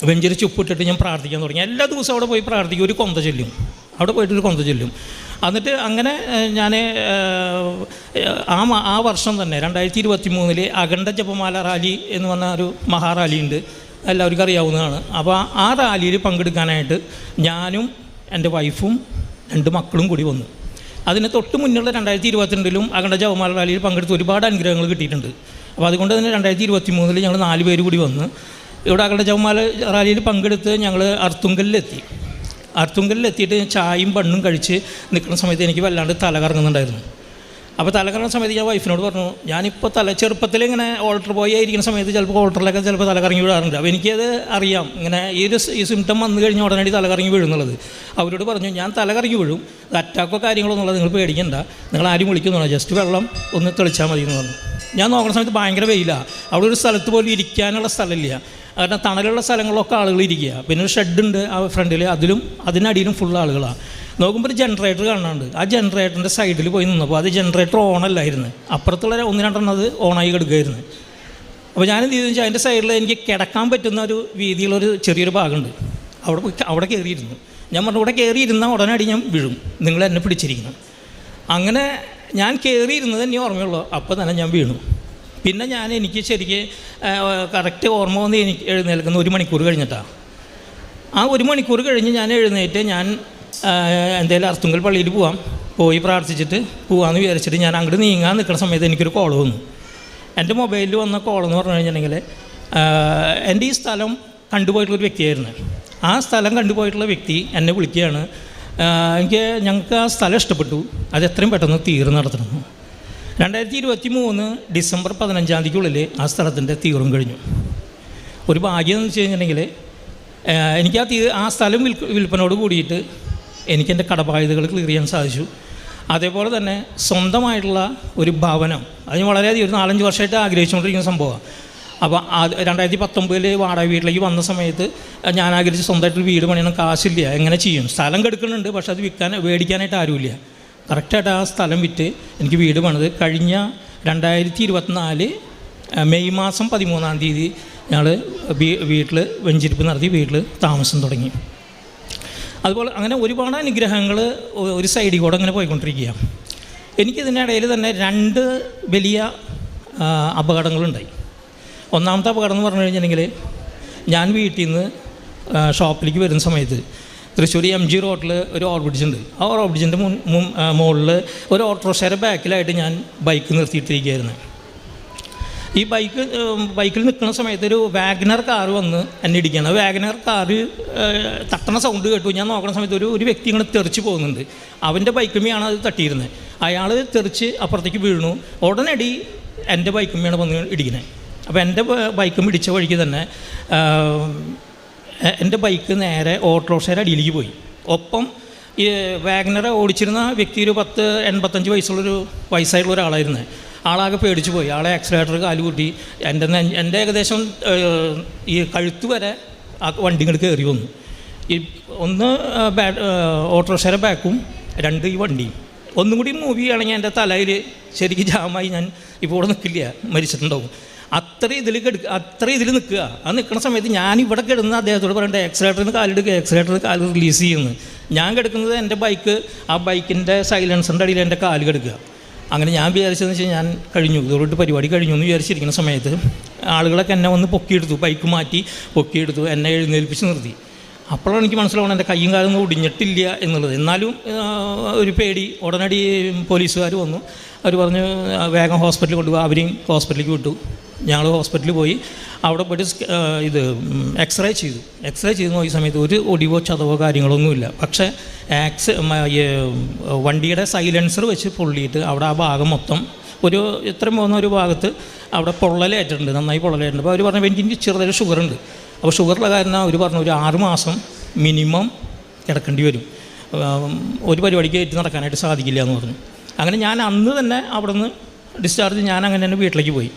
വെഞ്ചരിച്ച് ഉപ്പിട്ടിട്ട് ഞാൻ പ്രാർത്ഥിക്കാൻ തുടങ്ങി. എല്ലാ ദിവസവും അവിടെ പോയി പ്രാർത്ഥിക്കും, ഒരു കൊന്ത ചൊല്ലും, അവിടെ പോയിട്ടൊരു കൊന്ത ചൊല്ലും. എന്നിട്ട് അങ്ങനെ ഞാൻ ആ വർഷം തന്നെ 2023 അഖണ്ഡ ജപമാല റാലി എന്ന് പറഞ്ഞ ഒരു മഹാറാലിയുണ്ട്, എല്ലാവർക്കും അറിയാവുന്നതാണ്. അപ്പോൾ ആ റാലിയിൽ പങ്കെടുക്കാനായിട്ട് ഞാനും എൻ്റെ വൈഫും 2 മക്കളും കൂടി വന്നു. അതിന് തൊട്ട് മുന്നുള്ള 2022 അഖണ്ഡ ജപമാല റാലിയിൽ പങ്കെടുത്ത് ഒരുപാട് അനുഗ്രഹങ്ങൾ കിട്ടിയിട്ടുണ്ട്. അപ്പോൾ അതുകൊണ്ട് തന്നെ 2023 ഞങ്ങൾ 4 പേര് കൂടി വന്ന് ഇവിടെ അഖണ്ഡ ജപമാല റാലിയിൽ പങ്കെടുത്ത് ഞങ്ങൾ അർത്തുങ്കലിലെത്തിയിട്ട് ചായയും ബണ്ണും കഴിച്ച് നിൽക്കുന്ന സമയത്ത് എനിക്ക് വല്ലാണ്ട് തല കറങ്ങുന്നുണ്ടായിരുന്നു. അപ്പോൾ തല കറങ്ങുന്ന സമയത്ത് ഞാൻ വൈഫിനോട് പറഞ്ഞു, ഞാനിപ്പോൾ ചെറുപ്പത്തിൽ ഇങ്ങനെ ഓൾട്ടർ ബോയ് ആയിരിക്കുന്ന സമയത്ത് ഓൾട്ടറിലൊക്കെ ചിലപ്പോൾ തല കറങ്ങി വീഴാറുണ്ട്. അപ്പോൾ എനിക്കത് അറിയാം, ഇങ്ങനെ ഈ സിംറ്റം വന്നു കഴിഞ്ഞാൽ ഉടനടി തല കറങ്ങി വീഴുന്നുള്ളത്. അവരോട് പറഞ്ഞു, ഞാൻ തല കറങ്ങി വീഴും, അറ്റാക്കോ കാര്യങ്ങളോ എന്നുള്ളത് നിങ്ങൾ പേടിക്കണ്ട, നിങ്ങൾ ആരും വിളിക്കുന്നുണ്ടോ, ജസ്റ്റ് വെള്ളം ഒന്ന് തെളിച്ചാൽ മതി എന്ന് പറഞ്ഞു. ഞാൻ നോക്കുന്ന സമയത്ത് ഭയങ്കര വെയിലാണ്, അവിടെ ഒരു സ്ഥലത്ത് പോലും ഇരിക്കാനുള്ള സ്ഥലമില്ല. കാരണം തണലുള്ള സ്ഥലങ്ങളിലൊക്കെ ആളുകൾ ഇരിക്കുക. പിന്നെ ഒരു ഷെഡുണ്ട് ആ ഫ്രണ്ടിൽ, അതിനടിയിലും ഫുൾ ആളുകളാണ്. നോക്കുമ്പോൾ ഒരു ജനറേറ്റർ കാണാനുണ്ട്. ആ ജനറേറ്ററിൻ്റെ സൈഡിൽ പോയി നിന്നപ്പോൾ അത് ജനറേറ്റർ ഓണല്ലായിരുന്നു, അപ്പുറത്തുള്ള 1-2 അത് ഓണായി കിടക്കുമായിരുന്നു. അപ്പോൾ ഞാൻ എന്ത് ചെയ്തെന്ന് വെച്ചാൽ അതിൻ്റെ സൈഡിൽ എനിക്ക് കിടക്കാൻ പറ്റുന്ന ഒരു വീതിയുള്ളൊരു ചെറിയൊരു ഭാഗമുണ്ട്, അവിടെ കയറിയിരുന്നു. ഞാൻ പറഞ്ഞു, ഇവിടെ കയറിയിരുന്നാൽ ഉടനടി ഞാൻ വീഴും, നിങ്ങൾ എന്നെ പിടിച്ചിരിക്കണം. അങ്ങനെ ഞാൻ കയറിയിരുന്നത് തന്നെ ഓർമ്മയുള്ളൂ, അപ്പോൾ തന്നെ ഞാൻ വീണു. പിന്നെ എനിക്ക് ശരിക്ക് കറക്റ്റ് ഓർമ്മ വന്ന് എനിക്ക് എഴുന്നേൽക്കുന്ന 1 മണിക്കൂർ കഴിഞ്ഞിട്ടാണ്. ആ 1 മണിക്കൂർ കഴിഞ്ഞ് ഞാൻ എഴുന്നേറ്റ് എന്തായാലും അർത്തുങ്കൽ പള്ളിയിൽ പോയി പ്രാർത്ഥിച്ചിട്ട് പോകാമെന്ന് വിചാരിച്ചിട്ട് ഞാൻ അങ്ങോട്ട് നീങ്ങാൻ നിൽക്കുന്ന സമയത്ത് എനിക്കൊരു കോൾ വന്നു. എൻ്റെ മൊബൈലിൽ വന്ന കോളെന്ന് പറഞ്ഞു കഴിഞ്ഞിട്ടുണ്ടെങ്കിൽ എൻ്റെ ഈ സ്ഥലം കണ്ടുപോയിട്ടുള്ളൊരു വ്യക്തിയായിരുന്നു. ആ സ്ഥലം കണ്ടുപോയിട്ടുള്ള വ്യക്തി എന്നെ വിളിക്കുകയാണ്, ഞങ്ങൾക്ക് ആ സ്ഥലം ഇഷ്ടപ്പെട്ടു, അത് എത്രയും പെട്ടെന്ന് തീർന്ന് നടത്തണം. 2023 ഡിസംബർ 15-ാം തീയതിക്കുള്ളിൽ ആ സ്ഥലത്തിൻ്റെ തീറും കഴിഞ്ഞു. ഒരു ഭാഗ്യം എന്ന് വെച്ച് കഴിഞ്ഞിട്ടുണ്ടെങ്കിൽ എനിക്ക് ആ സ്ഥലം വിൽപ്പനയോട് കൂടിയിട്ട് എനിക്കെൻ്റെ കടബാധ്യതകൾ ക്ലിയർ ചെയ്യാൻ സാധിച്ചു. അതേപോലെ തന്നെ സ്വന്തമായിട്ടുള്ള ഒരു ഭവനം, അത് വളരെയധികം ഒരു 4-5 വർഷമായിട്ട് ആഗ്രഹിച്ചുകൊണ്ടിരിക്കുന്ന സംഭവമാണ്. അപ്പോൾ 2019 വാടക വീട്ടിലേക്ക് വന്ന സമയത്ത് ഞാൻ ആഗ്രഹിച്ച് സ്വന്തമായിട്ടൊരു വീട് പണിയണം, കാശില്ല, എങ്ങനെ ചെയ്യും? സ്ഥലം കെടുക്കുന്നുണ്ട്, പക്ഷെ അത് മേടിക്കാനായിട്ട് ആരുമില്ല. കറക്റ്റായിട്ട് ആ സ്ഥലം വിറ്റ് എനിക്ക് വീട് പണിത് കഴിഞ്ഞ 2024 മെയ് മാസം 13-ാം തീയതി ഞങ്ങൾ വീട്ടിൽ വെഞ്ചിരിപ്പ് നടത്തി വീട്ടിൽ താമസം തുടങ്ങി. അതുപോലെ അങ്ങനെ ഒരുപാട് അനുഗ്രഹങ്ങൾ ഒരു സൈഡിൽ കൂടെ അങ്ങനെ പോയിക്കൊണ്ടിരിക്കുക. എനിക്കിതിനിടയിൽ തന്നെ 2 വലിയ അപകടങ്ങളുണ്ടായി. ഒന്നാമത്തെ അപകടം എന്ന് പറഞ്ഞു കഴിഞ്ഞിട്ടുണ്ടെങ്കിൽ, ഞാൻ വീട്ടിൽ നിന്ന് ഷോപ്പിലേക്ക് വരുന്ന സമയത്ത് തൃശ്ശൂർ MG റോഡിൽ ഒരു ഓവർബ്രിഡ്ജ് ഉണ്ട്. ആ ഓവർബ്രിഡ്ജിൻ്റെ മുകളിൽ ഒരു ഓട്ടോറിക്ഷയുടെ ബാക്കിലായിട്ട് ഞാൻ ബൈക്ക് നിർത്തിയിട്ടിരിക്കുകയായിരുന്നു. ഈ ബൈക്കിൽ നിൽക്കുന്ന സമയത്ത് ഒരു വാഗനർ കാർ വന്ന് എന്നെ ഇടിക്കുകയാണ്. വാഗനർ കാറ് തട്ടണ സൗണ്ട് കേട്ടു. ഞാൻ നോക്കുന്ന സമയത്ത് ഒരു വ്യക്തി ഇങ്ങനെ തെറിച്ച് പോകുന്നുണ്ട്. അവൻ്റെ ബൈക്കുമ്മയാണ് അത് തട്ടിയിരുന്നത്. അയാൾ തെറിച്ച് അപ്പുറത്തേക്ക് വീണു. ഉടനടി എൻ്റെ ബൈക്കുമ്മയാണ് വന്ന് ഇടിക്കുന്നത്. അപ്പോൾ എൻ്റെ ബൈക്കും ഇടിച്ച വഴിക്ക് തന്നെ എൻ്റെ ബൈക്ക് നേരെ ഓട്ടോറിക്ഷയുടെ അടിയിലേക്ക് പോയി. ഒപ്പം ഈ വാഗനർ ഓടിച്ചിരുന്ന വ്യക്തി ഒരു 85 വയസ്സായിട്ടുള്ള ഒരാളായിരുന്നു. ആളാകെ പേടിച്ച് പോയി. ആളെ ആക്സിലേറ്റർ കാലുകൂട്ടി എൻ്റെ ഏകദേശം ഈ കഴുത്ത് വരെ ആ വണ്ടികൾ കയറി വന്നു. ഈ ഒന്ന് ഓട്ടോറിക്ഷയുടെ ബാക്കും 2 ഈ വണ്ടിയും. ഒന്നും കൂടി മൂവ് ചെയ്യുകയാണെങ്കിൽ എൻ്റെ തലയിൽ ശരിക്കും ജാമായി ഞാൻ ഇപ്പോൾ ഇവിടെ നിൽക്കില്ല, മരിച്ചിട്ടുണ്ടാവും. അത്ര ഇതിൽ നിൽക്കുക. ആ നിൽക്കുന്ന സമയത്ത് ഞാൻ ഇവിടെ കിടന്ന് അദ്ദേഹത്തോട് പറയേണ്ട ആക്സിലേറ്ററിന് കാലിടുക, ആക്സിലേറ്ററിന് കാല് റിലീസ് ചെയ്യുന്നു. ഞാൻ കിടക്കുന്നത് എൻ്റെ ആ ബൈക്കിൻ്റെ സൈലൻസറിൻ്റെ അടിയിൽ എൻ്റെ കാല് കിടക്കുക. അങ്ങനെ ഞാൻ വിചാരിച്ചതെന്ന് വെച്ചാൽ ഞാൻ കഴിഞ്ഞു, ഇതോട്ട് പരിപാടി കഴിഞ്ഞു എന്ന് വിചാരിച്ചിരിക്കുന്ന സമയത്ത് ആളുകളൊക്കെ എന്നെ വന്ന് പൊക്കിയെടുത്തു, ബൈക്ക് മാറ്റി പൊക്കിയെടുത്തു, എന്നെ എഴുന്നേൽപ്പിച്ച് നിർത്തി. അപ്പോഴാണ് എനിക്ക് മനസ്സിലാവണം എൻ്റെ കയ്യും കാലൊന്നും ഒടിഞ്ഞിട്ടില്ല എന്നുള്ളത്. എന്നാലും ഒരു പേടി. ഉടനടി പോലീസുകാർ വന്നു. അവർ പറഞ്ഞു വേഗം ഹോസ്പിറ്റലിൽ കൊണ്ടുപോകുക. അവരെയും ഹോസ്പിറ്റലിലേക്ക് വിട്ടു. ഞങ്ങൾ ഹോസ്പിറ്റലിൽ പോയി. അവിടെ പോയിട്ട് എക്സ്റേ ചെയ്തു നോക്കിയ സമയത്ത് ഒരു ഒടിവോ ചതവോ കാര്യങ്ങളൊന്നുമില്ല. പക്ഷേ വണ്ടിയുടെ സൈലൻസർ വെച്ച് പൊള്ളിയിട്ട് അവിടെ ആ ഭാഗം മൊത്തം ഇത്രയും പോകുന്ന ഒരു ഭാഗത്ത് അവിടെ പൊള്ളലേറ്റിട്ടുണ്ട്, നന്നായി പൊള്ളലേറ്റിട്ടുണ്ട്. അപ്പോൾ അവർ പറഞ്ഞു എനിക്ക് ചെറുതായിട്ട് ഷുഗറുണ്ട്. അപ്പോൾ ഷുഗറുള്ള കാരണം അവർ പറഞ്ഞു ഒരു 6 മാസം മിനിമം കിടക്കേണ്ടി വരും, ഒരു പരിപാടിക്ക് ഏറ്റ് നടക്കാനായിട്ട് സാധിക്കില്ല എന്ന് പറഞ്ഞു. അങ്ങനെ ഞാൻ അന്ന് തന്നെ അവിടെ നിന്ന് ഡിസ്ചാർജ് ഞാൻ അങ്ങനെ തന്നെ വീട്ടിലേക്ക് പോയി.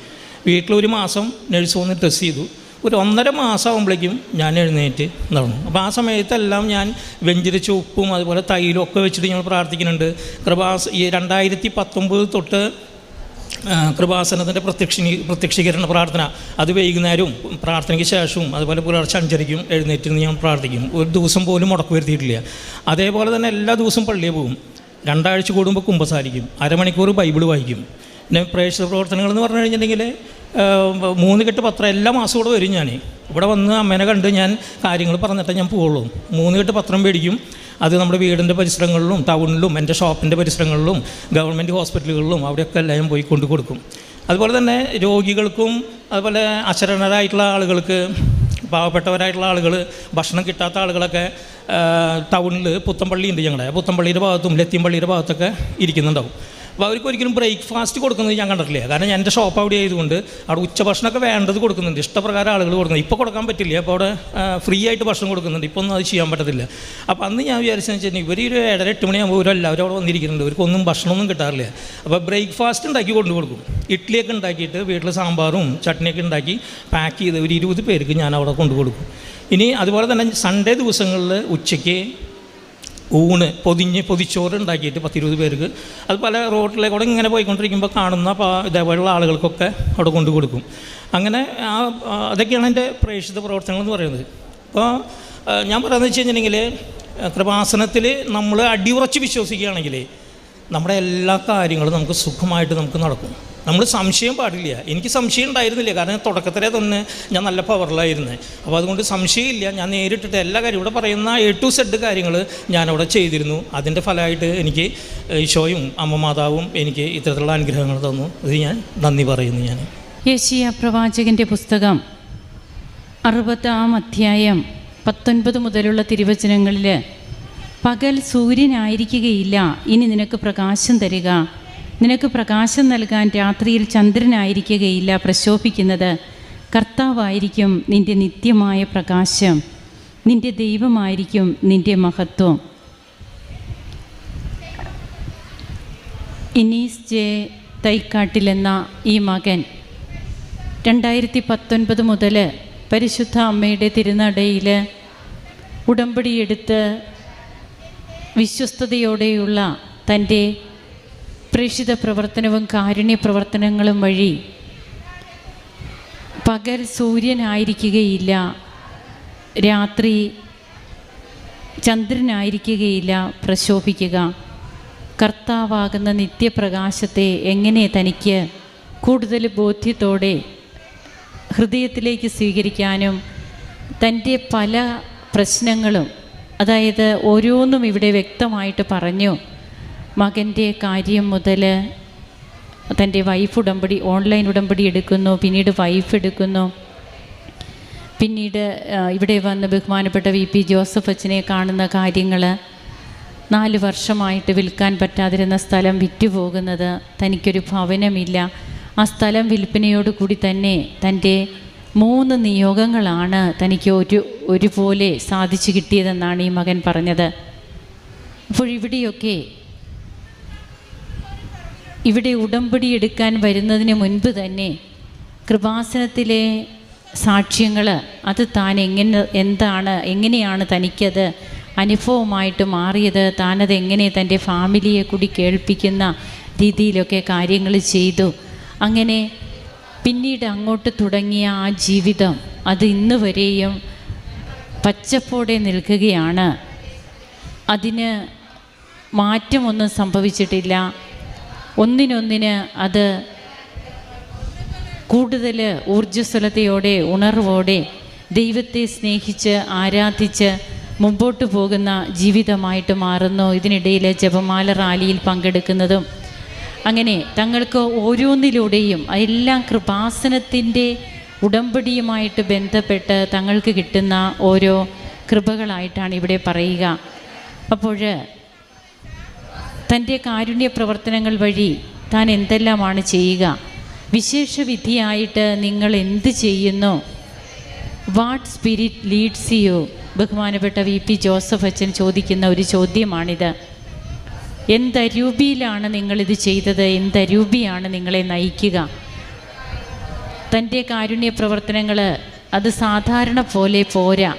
വീട്ടിൽ 1 മാസം നഴ്സ് വന്ന് ടെസ്റ്റ് ചെയ്തു. ഒരു 1.5 മാസം ആകുമ്പോഴേക്കും ഞാൻ എഴുന്നേറ്റ് നടന്നു. അപ്പോൾ ആ സമയത്തെല്ലാം ഞാൻ വെഞ്ചരിച്ച ഉപ്പും അതുപോലെ തൈലും ഒക്കെ വെച്ചിട്ട് ഞങ്ങൾ പ്രാർത്ഥിക്കുന്നുണ്ട്. ഈ 2019 തൊട്ട് കൃപാസനത്തിൻ്റെ പ്രത്യക്ഷീകരണ പ്രാർത്ഥന, അത് വൈകുന്നേരവും പ്രാർത്ഥനയ്ക്ക് ശേഷവും അതുപോലെ പുലർച്ചെ 5:30 എഴുന്നേറ്റ് ഞാൻ പ്രാർത്ഥിക്കും. ഒരു ദിവസം പോലും മുടക്ക് വരുത്തിയിട്ടില്ല. അതേപോലെ തന്നെ എല്ലാ ദിവസവും പള്ളിയിൽ പോകും. 2 ആഴ്ച കൂടുമ്പോൾ കുമ്പസാരിക്കും. അരമണിക്കൂർ ബൈബിൾ വായിക്കും. പിന്നെ പ്രേക്ഷിത പ്രവർത്തനങ്ങളെന്ന് പറഞ്ഞു കഴിഞ്ഞിട്ടുണ്ടെങ്കിൽ 3 കെട്ട് പത്രം എല്ലാ മാസവും കൂടെ വരും. ഞാൻ ഇവിടെ വന്ന് അമ്മേനെ കണ്ട് ഞാൻ കാര്യങ്ങൾ പറഞ്ഞിട്ടേ ഞാൻ പോവുള്ളൂ. 3 കെട്ട് പത്രം മേടിക്കും. അത് നമ്മുടെ വീടിൻ്റെ പരിസരങ്ങളിലും ടൗണിലും എൻ്റെ ഷോപ്പിൻ്റെ പരിസരങ്ങളിലും ഗവൺമെൻറ് ഹോസ്പിറ്റലുകളിലും അവിടെയൊക്കെ എല്ലാം പോയി കൊണ്ടു കൊടുക്കും. അതുപോലെ തന്നെ രോഗികൾക്കും അതുപോലെ അശരണരായിട്ടുള്ള ആളുകൾക്ക്, പാവപ്പെട്ടവരായിട്ടുള്ള ആളുകൾ, ഭക്ഷണം കിട്ടാത്ത ആളുകളൊക്കെ ടൗണിൽ പുത്തമ്പള്ളി ഉണ്ട്. ഞങ്ങളുടെ പുത്തമ്പള്ളിയുടെ ഭാഗത്തും ലത്തീംപള്ളിയുടെ ഭാഗത്തൊക്കെ ഇരിക്കുന്നുണ്ടാവും. അപ്പോൾ അവർക്ക് ഒരിക്കലും ബ്രേക്ക്ഫാസ്റ്റ് കൊടുക്കുന്നത് ഞാൻ കണ്ടിട്ടില്ല. കാരണം എൻ്റെ ഷോപ്പ് അവിടെ ആയതുകൊണ്ട് അവിടെ ഉച്ചഭക്ഷണമൊക്കെ വേണ്ടത് കൊടുക്കുന്നുണ്ട്, ഇഷ്ടപ്രകാരം ആളുകൾ കൊടുക്കുന്നത്. ഇപ്പോൾ കൊടുക്കാൻ പറ്റില്ല, അപ്പോൾ അവിടെ ഫ്രീ ആയിട്ട് ഭക്ഷണം കൊടുക്കുന്നുണ്ട്. ഇപ്പോൾ ഒന്നും അത് ചെയ്യാൻ പറ്റത്തില്ല. അപ്പോൾ അന്ന് ഞാൻ വിചാരിച്ചതെന്ന് വെച്ചാൽ ഇവർ ഒരു 7-8 മണിയാകുമ്പോൾ ഇവരെല്ലാവരും അവിടെ വന്നിരിക്കുന്നുണ്ട്, ഇവർക്കൊന്നും ഭക്ഷണമൊന്നും കിട്ടാറില്ല. അപ്പോൾ ബ്രേക്ക്ഫാസ്റ്റ് ഉണ്ടാക്കി കൊണ്ടു കൊടുക്കും. ഇഡ്ഡലിയൊക്കെ ഉണ്ടാക്കിയിട്ട് വീട്ടിൽ സാമ്പാറും ചട്നിയൊക്കെ ഉണ്ടാക്കി പാക്ക് ചെയ്ത് ഒരു 20 പേർക്ക് ഞാൻ അവിടെ കൊണ്ടു കൊടുക്കും. ഇനി അതുപോലെ തന്നെ സൺഡേ ദിവസങ്ങളിൽ ഉച്ചയ്ക്ക് ഊണ് പൊതിച്ചോറ് ഉണ്ടാക്കിയിട്ട് 10-20 പേർക്ക്, അത് പല റോഡിലേക്കൂടെ ഇങ്ങനെ പോയിക്കൊണ്ടിരിക്കുമ്പോൾ കാണുന്ന ഇതേപോലെയുള്ള ആളുകൾക്കൊക്കെ അവിടെ കൊണ്ടു കൊടുക്കും. അങ്ങനെ അതൊക്കെയാണ് എൻ്റെ പ്രേക്ഷിത പ്രവർത്തനങ്ങൾ എന്ന് പറയുന്നത്. അപ്പോൾ ഞാൻ പറയുന്നത് വെച്ച് കഴിഞ്ഞിട്ടുണ്ടെങ്കിൽ കൃപാസനത്തിൽ നമ്മൾ അടിയുറച്ച് വിശ്വസിക്കുകയാണെങ്കിൽ നമ്മുടെ എല്ലാ കാര്യങ്ങളും നമുക്ക് സുഖമായിട്ട് നമുക്ക് നടക്കും. നമ്മൾ സംശയം പാടില്ല. എനിക്ക് സംശയം ഉണ്ടായിരുന്നില്ല, കാരണം തുടക്കത്തിലേ തന്നെ ഞാൻ നല്ല പവറിലായിരുന്നത്. അപ്പോൾ അതുകൊണ്ട് സംശയമില്ല. ഞാൻ നേരിട്ടിട്ട് എല്ലാ കാര്യം ഇവിടെ പറയുന്ന A to Z കാര്യങ്ങൾ ഞാനവിടെ ചെയ്തിരുന്നു. അതിൻ്റെ ഫലമായിട്ട് എനിക്ക് ഈശോയും അമ്മ മാതാവും എനിക്ക് ഇത്തരത്തിലുള്ള അനുഗ്രഹങ്ങൾ തന്നു. ഇത് ഞാൻ നന്ദി പറയുന്നു. ഞാൻ യെശയ്യാ പ്രവാചകൻ്റെ പുസ്തകം 60-ാം അധ്യായം 19 മുതലുള്ള തിരുവചനങ്ങളിൽ പകൽ സൂര്യനായിരിക്കുകയില്ല, ഇനി നിനക്ക് പ്രകാശം തരിക, നിനക്ക് പ്രകാശം നൽകാൻ രാത്രിയിൽ ചന്ദ്രനായിരിക്കുകയില്ല, പ്രശോഭിക്കുന്നത് കർത്താവായിരിക്കും നിൻ്റെ നിത്യമായ പ്രകാശം, നിൻ്റെ ദൈവമായിരിക്കും നിൻ്റെ മഹത്വം. ഇനീസ് ജെ തൈക്കാട്ടിലെന്ന ഈ മകൻ 2019 മുതൽ പരിശുദ്ധ അമ്മയുടെ തിരുനടയിൽ ഉടമ്പടിയെടുത്ത് വിശ്വസ്തയോടെയുള്ള തൻ്റെ പ്രേക്ഷിത പ്രവർത്തനവും കാരുണ്യ പ്രവർത്തനങ്ങളും വഴി പകൽ സൂര്യനായിരിക്കുകയില്ല, രാത്രി ചന്ദ്രനായിരിക്കുകയില്ല പ്രശോഭിക്കുക. കർത്താവാകുന്ന നിത്യപ്രകാശത്തെ എങ്ങനെ തനിക്ക് കൂടുതൽ ബോധ്യത്തോടെ ഹൃദയത്തിലേക്ക് സ്വീകരിക്കാനും തൻ്റെ പല പ്രശ്നങ്ങളും, അതായത് ഓരോന്നും ഇവിടെ വ്യക്തമായിട്ട് പറഞ്ഞു. മകൻ്റെ കാര്യം മുതൽ തൻ്റെ വൈഫ് ഉടമ്പടി, ഓൺലൈൻ ഉടമ്പടി എടുക്കുന്നു, പിന്നീട് വൈഫ് എടുക്കുന്നു, പിന്നീട് ഇവിടെ വന്ന് ബഹുമാനപ്പെട്ട VP ജോസഫ് അച്ഛനെ കാണുന്ന കാര്യങ്ങൾ, 4 വർഷമായിട്ട് വിൽക്കാൻ പറ്റാതിരുന്ന സ്ഥലം വിറ്റുപോകുന്നത്, തനിക്കൊരു ഭവനമില്ല, ആ സ്ഥലം വിൽപ്പനയോടുകൂടി തന്നെ തൻ്റെ 3 നിയോഗങ്ങളാണ് തനിക്ക് ഒരുപോലെ സാധിച്ചു കിട്ടിയതെന്നാണ് ഈ മകൻ പറഞ്ഞത്. അപ്പോൾ ഇവിടെ ഉടമ്പടി എടുക്കാൻ വരുന്നതിന് മുൻപ് തന്നെ കൃപാസനത്തിലെ സാക്ഷ്യങ്ങൾ, അത് താൻ എങ്ങനെയാണ് തനിക്കത് അനുഭവമായിട്ട് മാറിയത്, താനത് എങ്ങനെ തൻ്റെ ഫാമിലിയെ കൂടി കേൾപ്പിക്കുന്ന രീതിയിലൊക്കെ കാര്യങ്ങൾ ചെയ്തു. അങ്ങനെ പിന്നീട് അങ്ങോട്ട് തുടങ്ങിയ ആ ജീവിതം അത് ഇന്ന് വരെയും പച്ചപ്പോടെ നിൽക്കുകയാണ്. അതിന് മാറ്റമൊന്നും സംഭവിച്ചിട്ടില്ല. ഒന്നിനൊന്നിന് അത് കൂടുതൽ ഊർജ്ജസ്വലതയോടെ ഉണർവോടെ ദൈവത്തെ സ്നേഹിച്ച് ആരാധിച്ച് മുമ്പോട്ട് പോകുന്ന ജീവിതമായിട്ട് മാറുന്നു. ഇതിനിടയിൽ ജപമാല റാലിയിൽ പങ്കെടുക്കുന്നതും അങ്ങനെ തങ്ങൾക്ക് ഓരോന്നിലൂടെയും എല്ലാം കൃപാസനത്തിൻ്റെ ഉടമ്പടിയുമായിട്ട് ബന്ധപ്പെട്ട് തങ്ങൾക്ക് കിട്ടുന്ന ഓരോ കൃപകളായിട്ടാണ് ഇവിടെ പറയുക. അപ്പോൾ തൻ്റെ കാരുണ്യ പ്രവർത്തനങ്ങൾ വഴി താൻ എന്തെല്ലാമാണ് ചെയ്യുക, വിശേഷ വിധിയായിട്ട് നിങ്ങൾ എന്ത് ചെയ്യുന്നു, വാട്ട് സ്പിരിറ്റ് ലീഡ്സ് യു, ബഹുമാനപ്പെട്ട VP ജോസഫ് അച്ഛൻ ചോദിക്കുന്ന ഒരു ചോദ്യമാണിത്. എന്തരൂപിയിലാണ് നിങ്ങളിത് ചെയ്തത്, എന്തരൂപിയാണ് നിങ്ങളെ നയിക്കുക? തൻ്റെ കാരുണ്യ പ്രവർത്തനങ്ങൾ അത് സാധാരണ പോലെ പോരാ.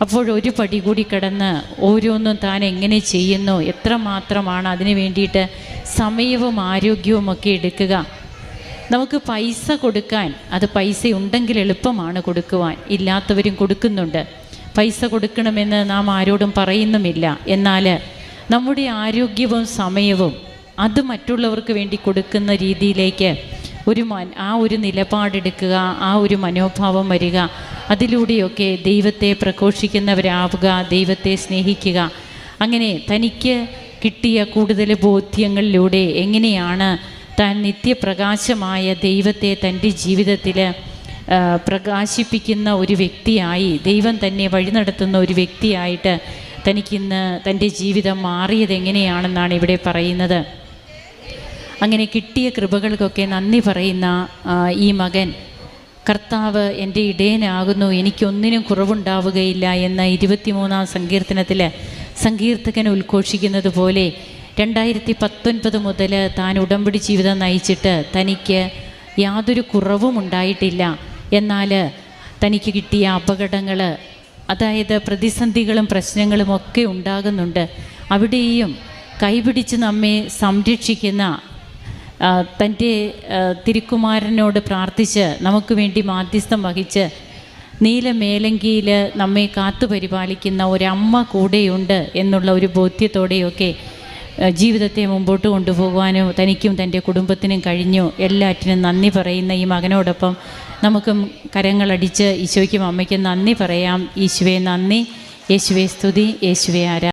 അപ്പോഴൊരു പടി കൂടി കടന്ന് ഓരോന്നും താൻ എങ്ങനെ ചെയ്യുന്നു, എത്രമാത്രമാണ് അതിന് വേണ്ടിയിട്ട് സമയവും ആരോഗ്യവും ഒക്കെ എടുക്കുക. നമുക്ക് പൈസ കൊടുക്കാൻ, അത് പൈസ ഉണ്ടെങ്കിൽ എളുപ്പമാണ് കൊടുക്കുവാൻ, ഇല്ലാത്തവരും കൊടുക്കുന്നുണ്ട്. പൈസ കൊടുക്കണമെന്ന് നാം ആരോടും പറയുന്നുമില്ല. എന്നാൽ നമ്മുടെ ആരോഗ്യവും സമയവും അത് മറ്റുള്ളവർക്ക് വേണ്ടി കൊടുക്കുന്ന രീതിയിലേക്ക് ആ ഒരു നിലപാടെടുക്കുക, ആ ഒരു മനോഭാവം വരിക. അതിലൂടെയൊക്കെ ദൈവത്തെ പ്രഘോഷിക്കുന്നവരാവുക, ദൈവത്തെ സ്നേഹിക്കുക. അങ്ങനെ തനിക്ക് കിട്ടിയ കൂടുതൽ ബോധ്യങ്ങളിലൂടെ എങ്ങനെയാണ് താൻ നിത്യപ്രകാശമായ ദൈവത്തെ തൻ്റെ ജീവിതത്തിൽ പ്രകാശിപ്പിക്കുന്ന ഒരു വ്യക്തിയായി, ദൈവം തന്നെ വഴി നടത്തുന്ന ഒരു വ്യക്തിയായിട്ട് തനിക്കിന്ന് തൻ്റെ ജീവിതം മാറിയത് എങ്ങനെയാണെന്നാണ് ഇവിടെ പറയുന്നത്. അങ്ങനെ കിട്ടിയ കൃപകൾക്കൊക്കെ നന്ദി പറയുന്ന ഈ മകൻ, കർത്താവ് എൻ്റെ ഇടയനാകുന്നു, എനിക്കൊന്നിനും കുറവുണ്ടാവുകയില്ല എന്ന 23-ാം സങ്കീർത്തനത്തിൽ സങ്കീർത്തകൻ ഉദ്ഘോഷിക്കുന്നത് പോലെ 2019 മുതൽ താൻ ഉടമ്പടി ജീവിതം നയിച്ചിട്ട് തനിക്ക് യാതൊരു കുറവും ഉണ്ടായിട്ടില്ല. എന്നാൽ തനിക്ക് കിട്ടിയ അപകടങ്ങൾ, അതായത് പ്രതിസന്ധികളും പ്രശ്നങ്ങളും ഒക്കെ ഉണ്ടാകുന്നുണ്ട്. അവിടെയും കൈപിടിച്ച് നമ്മെ സംരക്ഷിക്കുന്ന തൻ്റെ തിരുക്കുമാരനോട് പ്രാർത്ഥിച്ച് നമുക്ക് വേണ്ടി മാധ്യസ്ഥം വഹിച്ച് നീലമേലങ്കിയിൽ നമ്മെ കാത്തുപരിപാലിക്കുന്ന ഒരമ്മ കൂടെയുണ്ട് എന്നുള്ള ഒരു ബോധ്യത്തോടെയൊക്കെ ജീവിതത്തെ മുമ്പോട്ട് കൊണ്ടുപോകുവാനും തനിക്കും തൻ്റെ കുടുംബത്തിനും കഴിഞ്ഞു. എല്ലാറ്റിനും നന്ദി പറയുന്ന ഈ മകനോടൊപ്പം നമുക്കും കരങ്ങളടിച്ച് ഈശോയ്ക്കും അമ്മയ്ക്കും നന്ദി പറയാം. ഈശോയെ നന്ദി, യേശുവെ സ്തുതി, യേശുവെ ആരാധന.